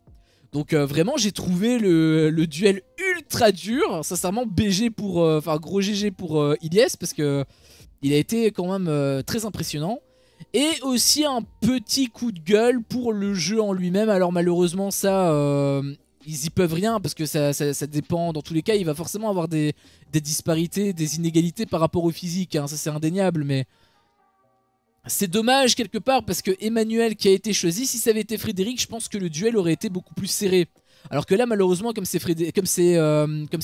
Donc vraiment j'ai trouvé le duel ultra dur, sincèrement BG pour, enfin gros GG pour Ilyes, parce que il a été quand même très impressionnant. Et aussi un petit coup de gueule pour le jeu en lui-même. Alors malheureusement ça, ils y peuvent rien parce que ça dépend. Dans tous les cas il va forcément avoir des disparités, des inégalités par rapport au physique, hein. Ça c'est indéniable, mais c'est dommage quelque part parce que Emmanuel qui a été choisi, si ça avait été Frédéric, je pense que le duel aurait été beaucoup plus serré. Alors que là malheureusement comme c'est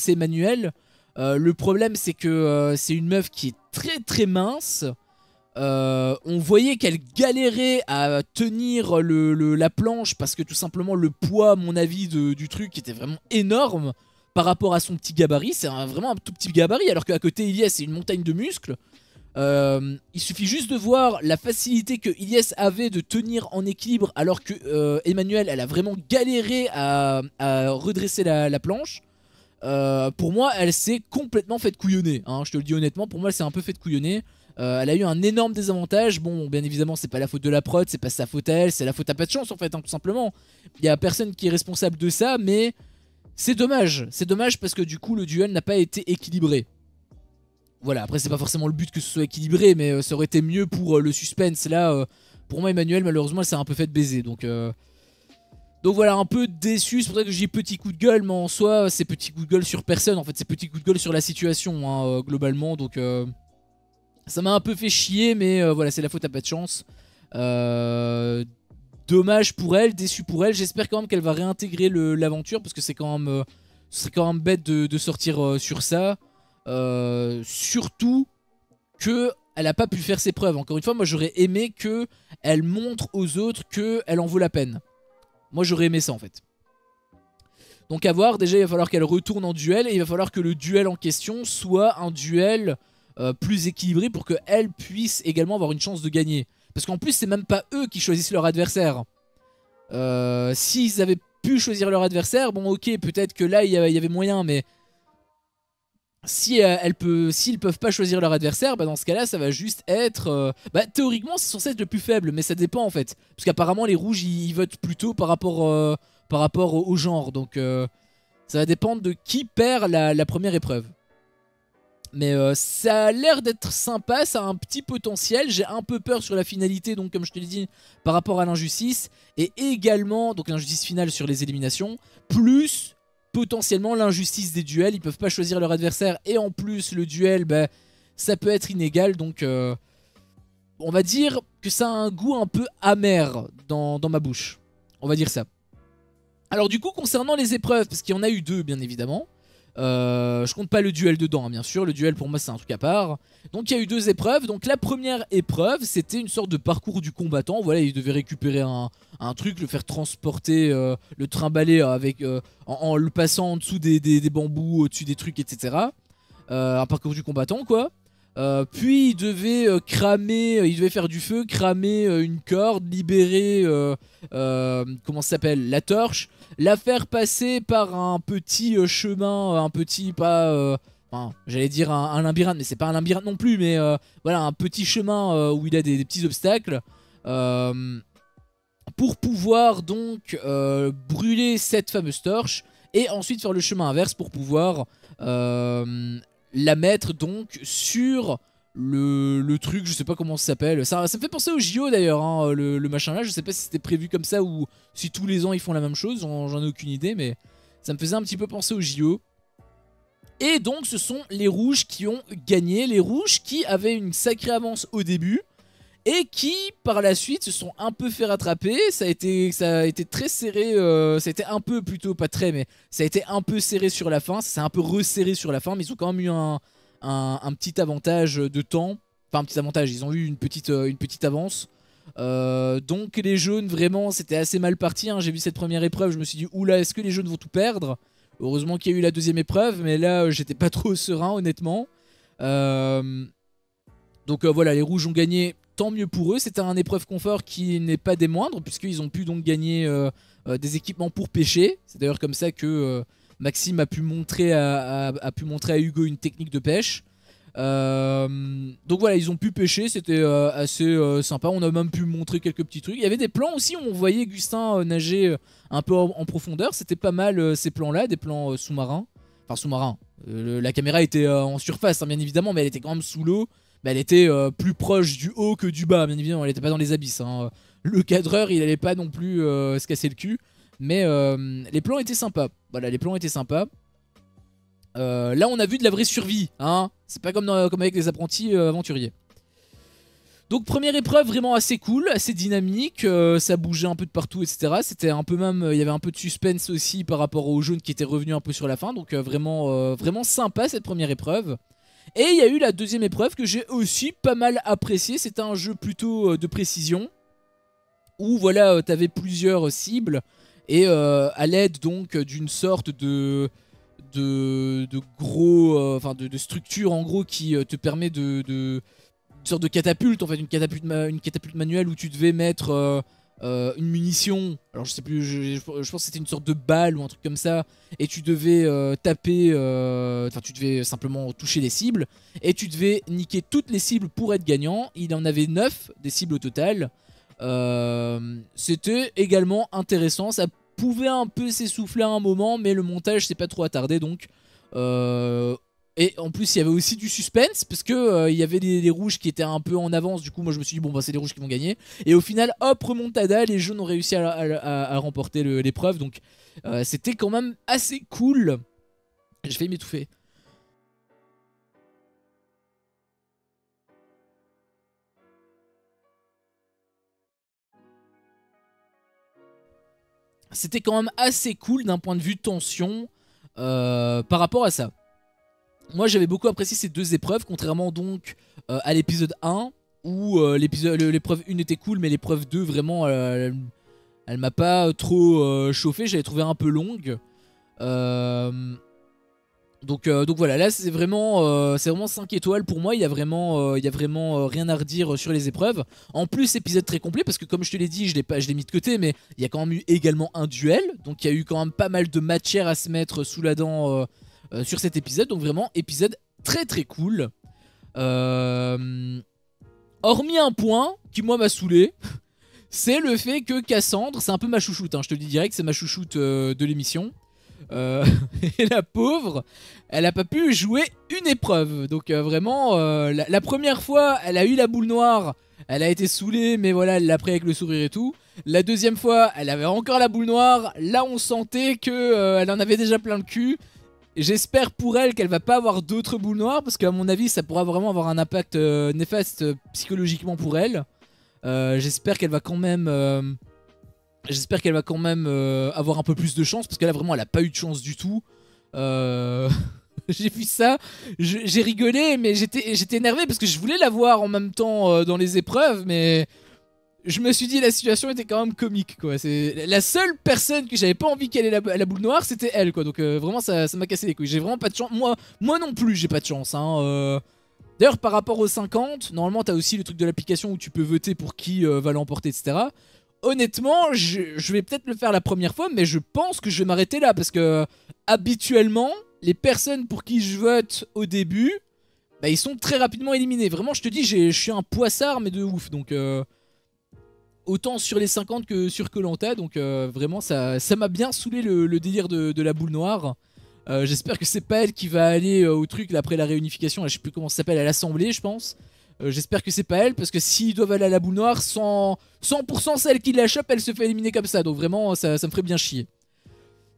Emmanuel, le problème c'est que c'est une meuf qui est très très mince. On voyait qu'elle galérait à tenir la planche parce que tout simplement le poids à mon avis du truc était vraiment énorme par rapport à son petit gabarit. C'est vraiment un tout petit gabarit alors qu'à côté Ilyes c'est une montagne de muscles. Il suffit juste de voir la facilité que Ilyes avait de tenir en équilibre alors que Emmanuel elle a vraiment galéré à redresser la planche. Pour moi elle s'est complètement fait couillonner, hein, je te le dis honnêtement, pour moi elle s'est un peu fait couillonner. Elle a eu un énorme désavantage. Bon bien évidemment c'est pas la faute de la prod, c'est pas sa faute à elle, c'est la faute à pas de chance en fait, hein, tout simplement. Il y a personne qui est responsable de ça, mais c'est dommage parce que du coup le duel n'a pas été équilibré. Voilà, après c'est pas forcément le but que ce soit équilibré, mais ça aurait été mieux pour le suspense. Là, pour moi Emmanuel malheureusement elle s'est un peu fait baiser, donc voilà, un peu déçu. C'est pour ça que j'ai petit coup de gueule, mais en soi c'est petit coup de gueule sur personne, en fait c'est petit coup de gueule sur la situation, hein, globalement, donc ça m'a un peu fait chier, mais voilà, c'est la faute à pas de chance. Dommage pour elle, déçu pour elle. J'espère quand même qu'elle va réintégrer l'aventure, parce que c'est quand même, ce serait quand même bête de sortir sur ça. Surtout qu'elle n'a pas pu faire ses preuves. Encore une fois, moi j'aurais aimé qu'elle montre aux autres qu'elle en vaut la peine. Moi j'aurais aimé ça en fait. Donc à voir, déjà il va falloir qu'elle retourne en duel, et il va falloir que le duel en question soit un duel plus équilibré pour qu'elle puisse également avoir une chance de gagner. Parce qu'en plus c'est même pas eux qui choisissent leur adversaire. S'ils avaient pu choisir leur adversaire, bon ok, peut-être que là il y avait moyen, mais si s'ils peuvent pas choisir leur adversaire, bah dans ce cas là ça va juste être théoriquement c'est censé être le plus faible, mais ça dépend en fait, parce qu'apparemment les rouges ils votent plutôt par rapport au genre, donc ça va dépendre de qui perd la première épreuve. Mais ça a l'air d'être sympa, ça a un petit potentiel. J'ai un peu peur sur la finalité, donc comme je te l'ai dit, par rapport à l'injustice, et également donc l'injustice finale sur les éliminations, plus potentiellement l'injustice des duels. Ils peuvent pas choisir leur adversaire, et en plus le duel, bah, ça peut être inégal, donc on va dire que ça a un goût un peu amer dans ma bouche. On va dire ça. Alors du coup, concernant les épreuves, parce qu'il y en a eu deux bien évidemment, je compte pas le duel dedans, hein, bien sûr. Le duel pour moi c'est un truc à part. Donc il y a eu deux épreuves. Donc la première épreuve c'était une sorte de parcours du combattant. Voilà, il devait récupérer un truc, le faire transporter, le trimballer avec, en le passant en dessous des bambous, au-dessus des trucs, etc. Un parcours du combattant quoi. Puis il devait cramer, il devait faire du feu, cramer une corde, libérer comment ça s'appelle, la torche, la faire passer par un petit chemin, un petit pas, enfin, j'allais dire un labyrinthe, mais c'est pas un labyrinthe non plus, mais voilà, un petit chemin où il a des petits obstacles, pour pouvoir donc brûler cette fameuse torche, et ensuite faire le chemin inverse pour pouvoir la mettre donc sur le truc, je sais pas comment ça s'appelle. Ça me fait penser au JO d'ailleurs, hein, le machin là. Je sais pas si c'était prévu comme ça ou si tous les ans ils font la même chose. J'en ai aucune idée, mais ça me faisait un petit peu penser au JO. Et donc ce sont les rouges qui ont gagné. Les rouges qui avaient une sacrée avance au début et qui par la suite se sont un peu fait rattraper. Ça a été très serré. Ça a été un peu, plutôt pas très, mais ça a été un peu serré sur la fin. Ça s'est un peu resserré sur la fin, mais ils ont quand même eu un petit avantage de temps. Enfin un petit avantage, ils ont eu une petite avance. Donc les jaunes, vraiment c'était assez mal parti, hein. J'ai vu cette première épreuve, je me suis dit oula, est-ce que les jaunes vont tout perdre? Heureusement qu'il y a eu la deuxième épreuve, mais là j'étais pas trop serein honnêtement. Donc voilà, les rouges ont gagné, tant mieux pour eux. C'était un épreuve confort qui n'est pas des moindres, puisqu'ils ont pu donc gagner des équipements pour pêcher. C'est d'ailleurs comme ça que Maxime a pu montrer à Hugo une technique de pêche. Donc voilà, ils ont pu pêcher, c'était assez sympa. On a même pu montrer quelques petits trucs. Il y avait des plans aussi où on voyait Gustin nager un peu en profondeur. C'était pas mal ces plans-là, des plans sous-marins. Enfin sous-marins. La caméra était en surface, hein, bien évidemment, mais elle était quand même sous l'eau. Mais elle était plus proche du haut que du bas, bien évidemment. Elle était pas dans les abysses, hein. Le cadreur, il allait pas non plus se casser le cul. Mais les plans étaient sympas. Voilà, les plans étaient sympas. Là on a vu de la vraie survie, hein. C'est pas comme avec les apprentis aventuriers. Donc première épreuve vraiment assez cool, assez dynamique, ça bougeait un peu de partout, etc. C'était un peu même, il y avait un peu de suspense aussi par rapport aux jaunes qui étaient revenus un peu sur la fin. Donc vraiment sympa cette première épreuve. Et il y a eu la deuxième épreuve que j'ai aussi pas mal appréciée. C'était un jeu plutôt de précision, où voilà, t'avais plusieurs cibles. Et à l'aide donc d'une sorte de gros, enfin de structure en gros qui te permet une sorte de catapulte, en fait une catapulte manuelle où tu devais mettre une munition. Alors je sais plus, je pense que c'était une sorte de balle ou un truc comme ça, et tu devais taper, enfin tu devais simplement toucher les cibles et tu devais niquer toutes les cibles pour être gagnant. Il en avait 9 des cibles au total. C'était également intéressant, ça pouvait un peu s'essouffler à un moment, mais le montage s'est pas trop attardé donc. Et en plus il y avait aussi du suspense parce que il y avait les rouges qui étaient un peu en avance. Du coup moi je me suis dit bon bah c'est les rouges qui vont gagner. Et au final hop, remontada, les jaunes ont réussi à remporter l'épreuve. Donc c'était quand même assez cool. J'ai failli m'étouffer. C'était quand même assez cool d'un point de vue tension par rapport à ça. Moi j'avais beaucoup apprécié ces deux épreuves, contrairement donc à l'épisode 1 où l'épreuve 1 était cool, mais l'épreuve 2 vraiment elle m'a pas trop chauffé, j'avais trouvé un peu longue. Donc voilà, là c'est vraiment 5 étoiles pour moi. Il y a vraiment rien à redire sur les épreuves. En plus épisode très complet parce que comme je te l'ai dit, je l'ai mis de côté, mais il y a quand même eu également un duel. Donc il y a eu quand même pas mal de matière à se mettre sous la dent sur cet épisode. Donc vraiment épisode très très cool. Hormis un point qui moi m'a saoulé. C'est le fait que Cassandre, c'est un peu ma chouchoute, hein, je te le dis direct, c'est ma chouchoute de l'émission. Et la pauvre, elle a pas pu jouer une épreuve. Donc vraiment la première fois elle a eu la boule noire, elle a été saoulée, mais voilà elle l'a pris avec le sourire et tout. La deuxième fois elle avait encore la boule noire, là on sentait que elle en avait déjà plein le cul. J'espère pour elle qu'elle va pas avoir d'autres boules noires, parce qu'à mon avis ça pourra vraiment avoir un impact néfaste psychologiquement pour elle. J'espère qu'elle va quand même avoir un peu plus de chance, parce que là vraiment elle a pas eu de chance du tout. J'ai vu ça, j'ai rigolé, mais j'étais énervé parce que je voulais la voir en même temps dans les épreuves, mais je me suis dit la situation était quand même comique quoi. C'est la seule personne que j'avais pas envie qu'elle ait la boule noire, c'était elle quoi. Donc vraiment ça m'a cassé les couilles. J'ai vraiment pas de chance. Moi non plus j'ai pas de chance hein. D'ailleurs par rapport aux 50, normalement t'as aussi le truc de l'application où tu peux voter pour qui va l'emporter, etc. Honnêtement, je vais peut-être le faire la première fois, mais je pense que je vais m'arrêter là, parce que habituellement, les personnes pour qui je vote au début, bah, ils sont très rapidement éliminés. Vraiment, je te dis, je suis un poissard, mais de ouf. Donc, autant sur les 50 que sur Koh-Lanta. Donc, vraiment, ça m'a bien saoulé le délire de la boule noire. J'espère que c'est pas elle qui va aller au truc là, après la réunification, là, je sais plus comment ça s'appelle, à l'Assemblée je pense. J'espère que c'est pas elle, parce que s'ils doivent aller à la boue noire, 100% celle qui la chope, elle se fait éliminer comme ça. Donc vraiment, ça me ferait bien chier.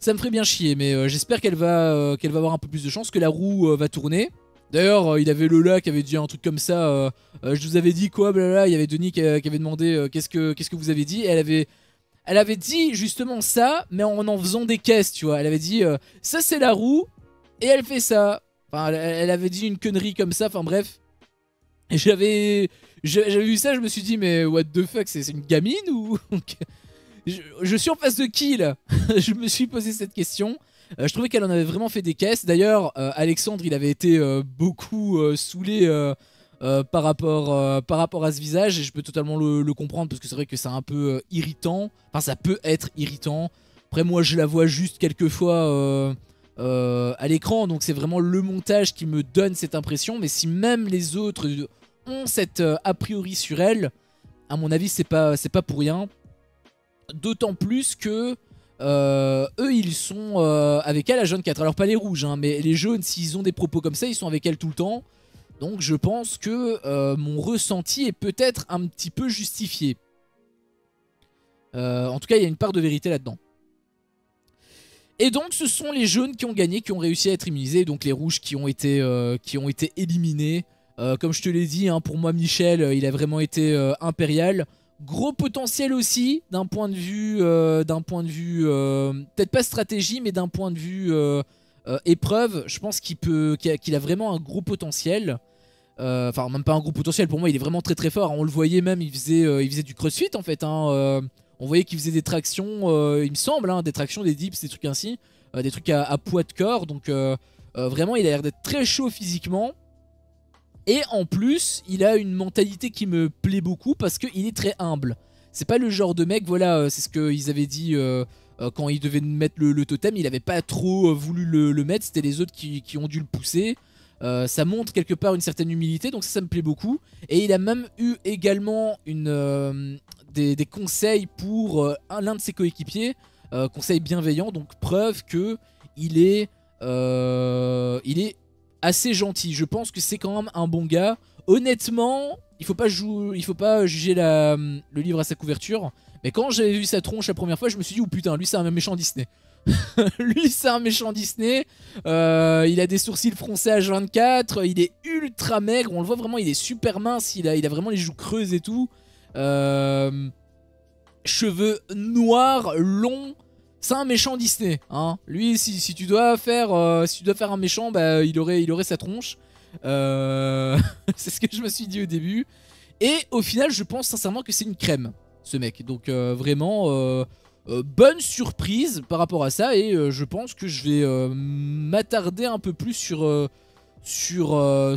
Ça me ferait bien chier, mais j'espère qu'elle va avoir un peu plus de chance, que la roue va tourner. D'ailleurs, il y avait Lola qui avait dit un truc comme ça. Je vous avais dit quoi, blablabla. Il y avait Denis qui avait demandé qu'est-ce que vous avez dit. Et elle avait dit justement ça, mais en faisant des caisses, tu vois. Elle avait dit ça c'est la roue, et elle fait ça. Enfin, elle avait dit une connerie comme ça, enfin bref. Et j'avais vu ça, je me suis dit, mais what the fuck, c'est une gamine ou. Je suis en face de qui là? Je me suis posé cette question. Je trouvais qu'elle en avait vraiment fait des caisses. D'ailleurs, Alexandre, il avait été beaucoup saoulé par rapport à ce visage. Et je peux totalement le comprendre, parce que c'est vrai que c'est un peu irritant. Enfin, ça peut être irritant. Après, moi, je la vois juste quelques fois à l'écran. Donc, c'est vraiment le montage qui me donne cette impression. Mais si même les autres ont cette a priori sur elle, à mon avis, c'est pas pour rien. D'autant plus que eux ils sont avec elle à jaune 4. Alors pas les rouges hein, mais les jaunes, s'ils ont des propos comme ça, ils sont avec elle tout le temps. Donc je pense que mon ressenti est peut-être un petit peu justifié. En tout cas il y a une part de vérité là-dedans. Et donc ce sont les jaunes qui ont gagné, qui ont réussi à être immunisés. Donc les rouges qui ont été éliminés. Comme je te l'ai dit hein, pour moi Michel il a vraiment été impérial. Gros potentiel aussi d'un point de vue, peut-être pas stratégie, mais d'un point de vue épreuve. Je pense qu'il a vraiment un gros potentiel. Enfin, même pas un gros potentiel. Pour moi, il est vraiment très très fort. On le voyait même, il faisait du crossfit en fait. Hein. On voyait qu'il faisait des tractions, il me semble, hein, des tractions, des dips, des trucs ainsi, des trucs à poids de corps. Donc vraiment, il a l'air d'être très chaud physiquement. Et en plus, il a une mentalité qui me plaît beaucoup parce qu'il est très humble. C'est pas le genre de mec, voilà, c'est ce qu'ils avaient dit quand il devait mettre le totem. Il avait pas trop voulu le mettre, c'était les autres qui ont dû le pousser. Ça montre quelque part une certaine humilité, donc ça me plaît beaucoup. Et il a même eu également des conseils pour l'un de ses coéquipiers, conseils bienveillants, donc preuve que il est assez gentil. Je pense que c'est quand même un bon gars. Honnêtement, il faut pas juger le livre à sa couverture. Mais quand j'avais vu sa tronche la première fois, je me suis dit, oh putain, lui c'est un méchant Disney. Lui c'est un méchant Disney. Il a des sourcils froncés à 24. Il est ultra maigre. On le voit vraiment, il est super mince. Il a vraiment les joues creuses et tout. Cheveux noirs, longs. C'est un méchant Disney, hein. Lui, si tu dois faire un méchant, bah il aurait sa tronche. C'est ce que je me suis dit au début. Et au final, je pense sincèrement que c'est une crème, ce mec. Donc vraiment, bonne surprise par rapport à ça. Et je pense que je vais m'attarder un peu plus sur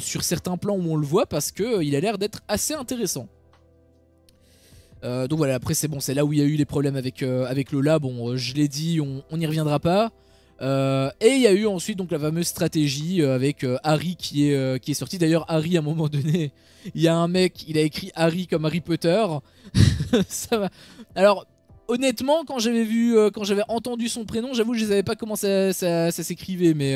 certains plans où on le voit, parce que il a l'air d'être assez intéressant. Donc voilà, après c'est bon, c'est là où il y a eu les problèmes avec Lola. Bon, je l'ai dit, on n'y reviendra pas. Et il y a eu ensuite donc la fameuse stratégie avec Harry qui est sorti. D'ailleurs, Harry, à un moment donné, il y a un mec, il a écrit Harry comme Harry Potter. Ça va. Alors, honnêtement, quand j'avais entendu son prénom, j'avoue, je ne savais pas comment ça s'écrivait, mais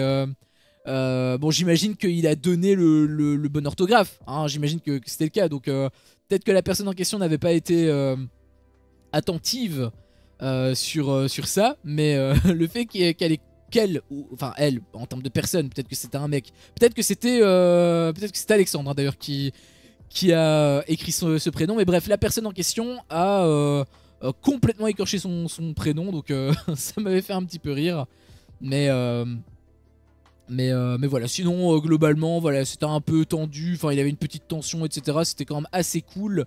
bon, j'imagine qu'il a donné le bon orthographe. Hein, j'imagine que c'était le cas, donc. Peut-être que la personne en question n'avait pas été attentive sur ça, mais le fait qu'elle, enfin elle, en termes de personne, peut-être que c'était un mec, peut-être que c'était Alexandre hein, d'ailleurs qui a écrit ce prénom, mais bref, la personne en question a complètement écorché son prénom, donc ça m'avait fait un petit peu rire, mais voilà, sinon globalement voilà, c'était un peu tendu, enfin il y avait une petite tension etc, c'était quand même assez cool.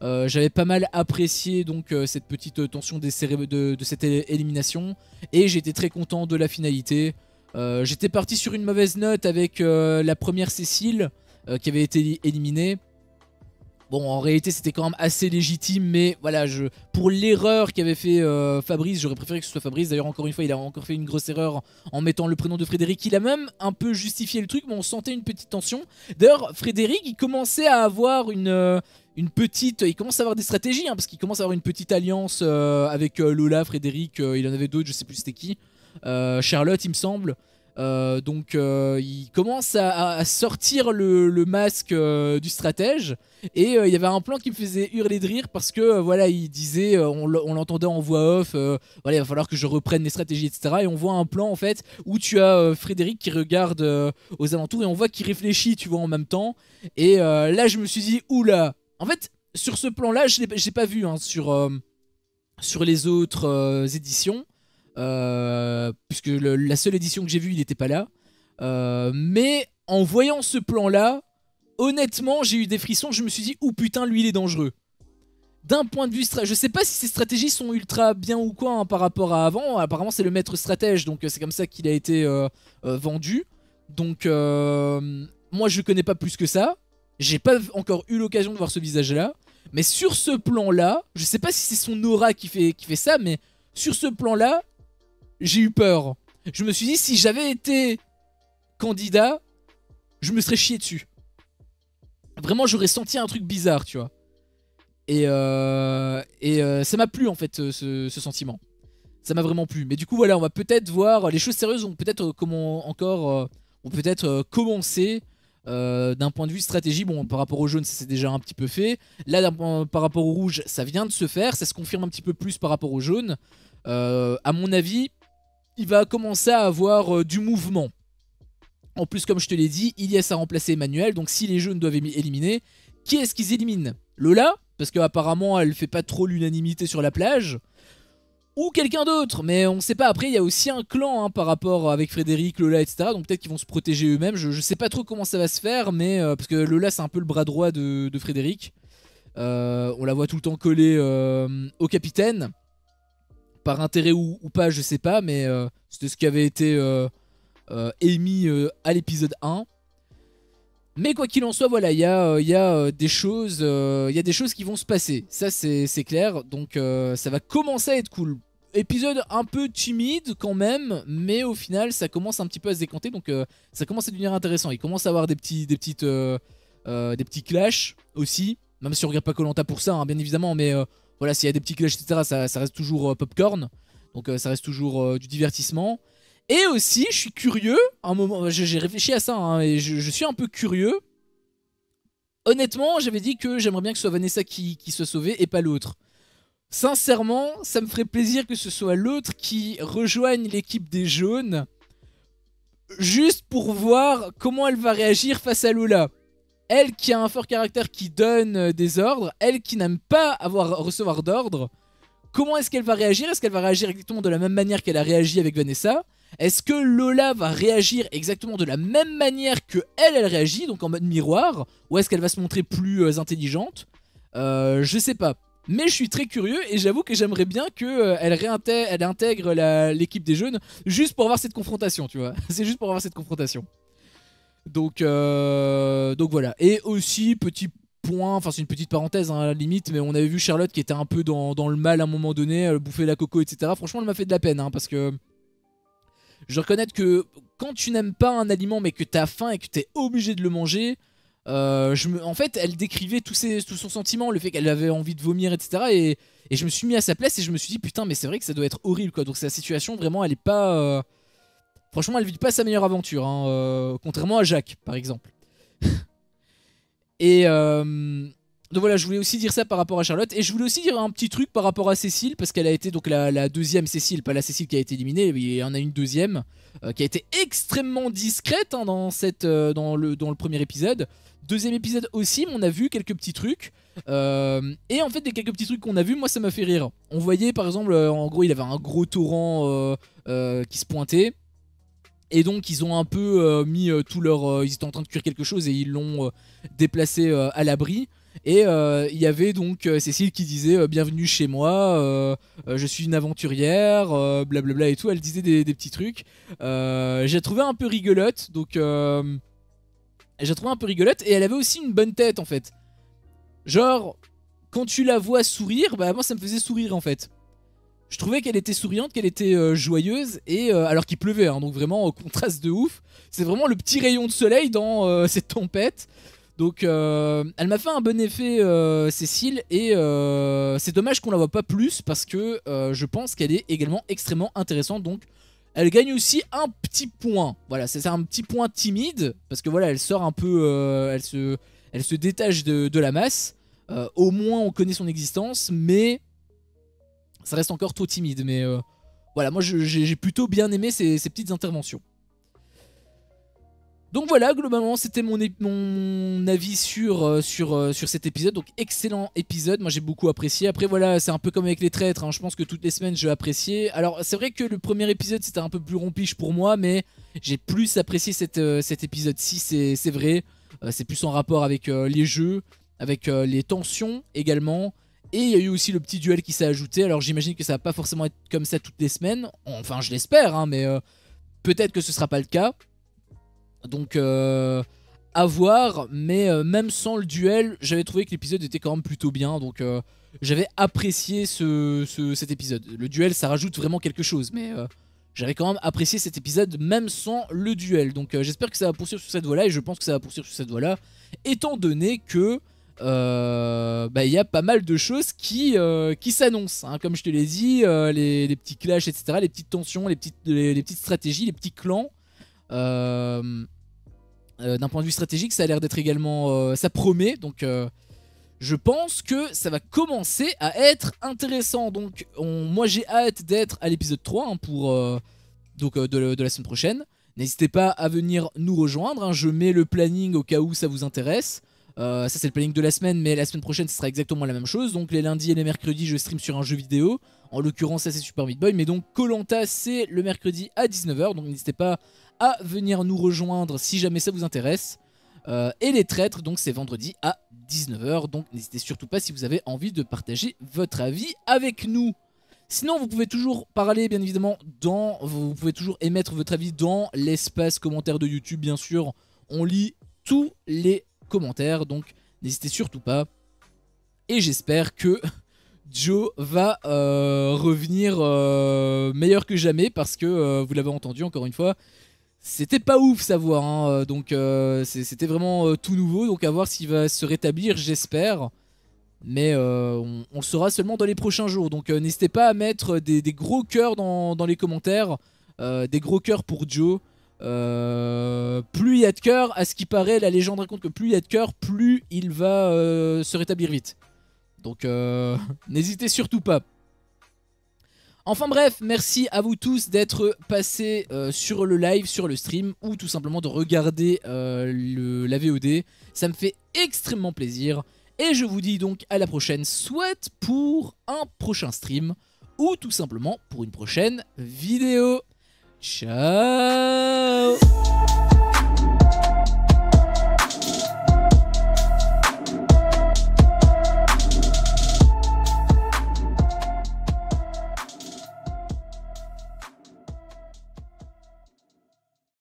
J'avais pas mal apprécié donc cette petite tension de cette élimination, et j'étais très content de la finalité. J'étais parti sur une mauvaise note avec la première Cécile qui avait été éliminée. Bon, en réalité, c'était quand même assez légitime, mais voilà, pour l'erreur qu'avait fait Fabrice, j'aurais préféré que ce soit Fabrice. D'ailleurs, encore une fois, il a encore fait une grosse erreur en mettant le prénom de Frédéric. Il a même un peu justifié le truc, mais on sentait une petite tension. D'ailleurs, Frédéric, il commençait à avoir il commence à avoir des stratégies, hein, parce qu'il commence à avoir une petite alliance avec Lola, Frédéric, il en avait d'autres, je sais plus c'était qui. Charlotte, il me semble. Donc il commence à sortir le masque du stratège. Et il y avait un plan qui me faisait hurler de rire parce que voilà, il disait, on l'entendait en voix off, voilà, il va falloir que je reprenne les stratégies, etc. Et on voit un plan en fait où tu as Frédéric qui regarde aux alentours et on voit qu'il réfléchit, tu vois, en même temps. Et là, je me suis dit, oula. En fait, sur ce plan-là, j'ai pas vu hein, sur les autres éditions. Puisque la seule édition que j'ai vue, il n'était pas là. Mais en voyant ce plan-là, honnêtement, j'ai eu des frissons. Je me suis dit, oh putain, lui, il est dangereux. D'un point de vue je sais pas si ses stratégies sont ultra bien ou quoi hein, par rapport à avant. Apparemment, c'est le maître stratège, donc c'est comme ça qu'il a été vendu. Donc, moi, je connais pas plus que ça. J'ai pas encore eu l'occasion de voir ce visage-là. Mais sur ce plan-là, je sais pas si c'est son aura qui fait ça, mais sur ce plan-là, j'ai eu peur. Je me suis dit, si j'avais été candidat, je me serais chié dessus. Vraiment, j'aurais senti un truc bizarre, tu vois. Et ça m'a plu, en fait, ce sentiment. Ça m'a vraiment plu. Mais du coup, voilà, on va peut-être voir... Les choses sérieuses vont peut-être commencer d'un point de vue stratégie. Bon, par rapport au jaune, ça s'est déjà un petit peu fait. Là, par rapport au rouge, ça vient de se faire. Ça se confirme un petit peu plus par rapport au jaune. À mon avis, il va commencer à avoir du mouvement. En plus, comme je te l'ai dit, Ilyes a remplacé Emmanuel. Donc si les jaunes doivent éliminer, qui est-ce qu'ils éliminent? Lola, parce qu'apparemment elle fait pas trop l'unanimité sur la plage. Ou quelqu'un d'autre, mais on sait pas. Après, il y a aussi un clan hein, par rapport avec Frédéric, Lola, etc. Donc peut-être qu'ils vont se protéger eux-mêmes. Je sais pas trop comment ça va se faire, mais parce que Lola c'est un peu le bras droit de Frédéric. On la voit tout le temps collée au capitaine. Par intérêt ou pas, je sais pas, mais c'était ce qui avait été émis à l'épisode 1. Mais quoi qu'il en soit, voilà, il y a des choses qui vont se passer. Ça, c'est clair. Donc, ça va commencer à être cool. Épisode un peu timide quand même, mais au final, ça commence un petit peu à se décanter. Donc, ça commence à devenir intéressant. Il commence à avoir des petits clashs aussi. Même si on regarde pas Koh Lanta pour ça, hein, bien évidemment, mais voilà, s'il y a des petits clashs, etc., ça reste toujours popcorn. Donc ça reste toujours du divertissement. Et aussi, je suis curieux, un moment, j'ai réfléchi à ça, hein, et je suis un peu curieux. Honnêtement, j'avais dit que j'aimerais bien que ce soit Vanessa qui soit sauvée et pas l'autre. Sincèrement, ça me ferait plaisir que ce soit l'autre qui rejoigne l'équipe des jaunes. Juste pour voir comment elle va réagir face à Lola. Elle qui a un fort caractère qui donne des ordres, elle qui n'aime pas recevoir d'ordres, comment est-ce qu'elle va réagir? Est-ce qu'elle va réagir exactement de la même manière qu'elle a réagi avec Vanessa? Est-ce que Lola va réagir exactement de la même manière que elle réagit, donc en mode miroir? Ou est-ce qu'elle va se montrer plus intelligente? Je sais pas. Mais je suis très curieux et j'avoue que j'aimerais bien qu'elle intègre l'équipe des jeunes juste pour avoir cette confrontation, tu vois. C'est juste pour avoir cette confrontation. Donc voilà. Et aussi, petit point, enfin c'est une petite parenthèse hein, à la limite, mais on avait vu Charlotte qui était un peu dans le mal à un moment donné, elle bouffait la coco, etc. Franchement, elle m'a fait de la peine, hein, parce que je reconnais que quand tu n'aimes pas un aliment mais que t'as faim et que t'es obligé de le manger, en fait, elle décrivait tout son sentiment, le fait qu'elle avait envie de vomir, etc. Et je me suis mis à sa place et je me suis dit, putain, mais c'est vrai que ça doit être horrible, quoi. Donc sa situation, vraiment, elle est pas... Franchement, elle vit pas sa meilleure aventure, hein, contrairement à Jacques, par exemple. Et donc voilà, je voulais aussi dire ça par rapport à Charlotte. Et je voulais aussi dire un petit truc par rapport à Cécile, parce qu'elle a été donc la deuxième Cécile, pas la Cécile qui a été éliminée. Il y en a une deuxième qui a été extrêmement discrète hein, dans le premier épisode. Deuxième épisode aussi, on a vu quelques petits trucs. Et en fait, des quelques petits trucs qu'on a vu, moi ça m'a fait rire. On voyait par exemple, en gros, il avait un gros torrent qui se pointait. Et donc ils ont un peu mis tout leur... ils étaient en train de cuire quelque chose et ils l'ont déplacé à l'abri. Et il y avait donc Cécile qui disait bienvenue chez moi, je suis une aventurière, blablabla et tout. Elle disait des petits trucs. J'ai trouvé un peu rigolote. Donc j'ai trouvé un peu rigolote. Et elle avait aussi une bonne tête en fait. Genre quand tu la vois sourire, bah moi ça me faisait sourire en fait. Je trouvais qu'elle était souriante, qu'elle était joyeuse, et alors qu'il pleuvait, hein, donc vraiment contraste de ouf. C'est vraiment le petit rayon de soleil dans cette tempête. Donc elle m'a fait un bon effet Cécile, et c'est dommage qu'on la voit pas plus parce que je pense qu'elle est également extrêmement intéressante. Donc elle gagne aussi un petit point. Voilà, c'est un petit point timide, parce que voilà, elle sort un peu, elle se détache de la masse. Au moins on connaît son existence, mais ça reste encore trop timide. Mais voilà, moi j'ai plutôt bien aimé ces petites interventions. Donc voilà, globalement c'était mon avis sur cet épisode. Donc excellent épisode, moi j'ai beaucoup apprécié. Après voilà, c'est un peu comme avec les traîtres, hein. Je pense que toutes les semaines je vais apprécier. Alors c'est vrai que le premier épisode c'était un peu plus rompiche pour moi, mais j'ai plus apprécié cet épisode-ci, c'est vrai. C'est plus en rapport avec les jeux, avec les tensions également. Et il y a eu aussi le petit duel qui s'est ajouté. Alors j'imagine que ça va pas forcément être comme ça toutes les semaines. Enfin je l'espère, hein, mais peut-être que ce sera pas le cas. Donc à voir, mais même sans le duel, j'avais trouvé que l'épisode était quand même plutôt bien. Donc j'avais apprécié cet épisode. Le duel ça rajoute vraiment quelque chose, mais j'avais quand même apprécié cet épisode même sans le duel. Donc j'espère que ça va poursuivre sur cette voie là, et je pense que ça va poursuivre sur cette voie là, étant donné que y a pas mal de choses qui s'annoncent, hein. Comme je te l'ai dit, les petits clashs, etc., les petites tensions, les petites stratégies, les petits clans. D'un point de vue stratégique, ça a l'air d'être également, ça promet. Donc je pense que ça va commencer à être intéressant. Donc moi j'ai hâte d'être à l'épisode 3, hein, pour de la semaine prochaine. N'hésitez pas à venir nous rejoindre, hein. Je mets le planning au cas où ça vous intéresse. Ça c'est le planning de la semaine, mais la semaine prochaine ce sera exactement la même chose. Donc les lundis et les mercredis je stream sur un jeu vidéo. En l'occurrence ça c'est Super Meat Boy, mais donc Koh-Lanta c'est le mercredi à 19 h. Donc n'hésitez pas à venir nous rejoindre si jamais ça vous intéresse. Et les traîtres, donc c'est vendredi à 19 h. Donc n'hésitez surtout pas si vous avez envie de partager votre avis avec nous. Sinon vous pouvez toujours parler bien évidemment vous pouvez toujours émettre votre avis dans l'espace commentaire de YouTube, bien sûr. On lit tous les commentaires, donc n'hésitez surtout pas. Et j'espère que Joe va revenir meilleur que jamais, parce que vous l'avez entendu encore une fois, c'était pas ouf sa voix, hein. Donc c'était vraiment tout nouveau, donc à voir s'il va se rétablir, j'espère. Mais on le saura seulement dans les prochains jours. Donc n'hésitez pas à mettre des gros cœurs dans les commentaires, des gros cœurs pour Joe. Plus il y a de cœurs, à ce qui paraît, la légende raconte que plus il y a de cœurs, plus il va se rétablir vite. Donc n'hésitez surtout pas. Enfin bref, merci à vous tous d'être passés sur le live, sur le stream, ou tout simplement de regarder la VOD. Ça me fait extrêmement plaisir. Et je vous dis donc à la prochaine, soit pour un prochain stream, ou tout simplement pour une prochaine vidéo. Ciao.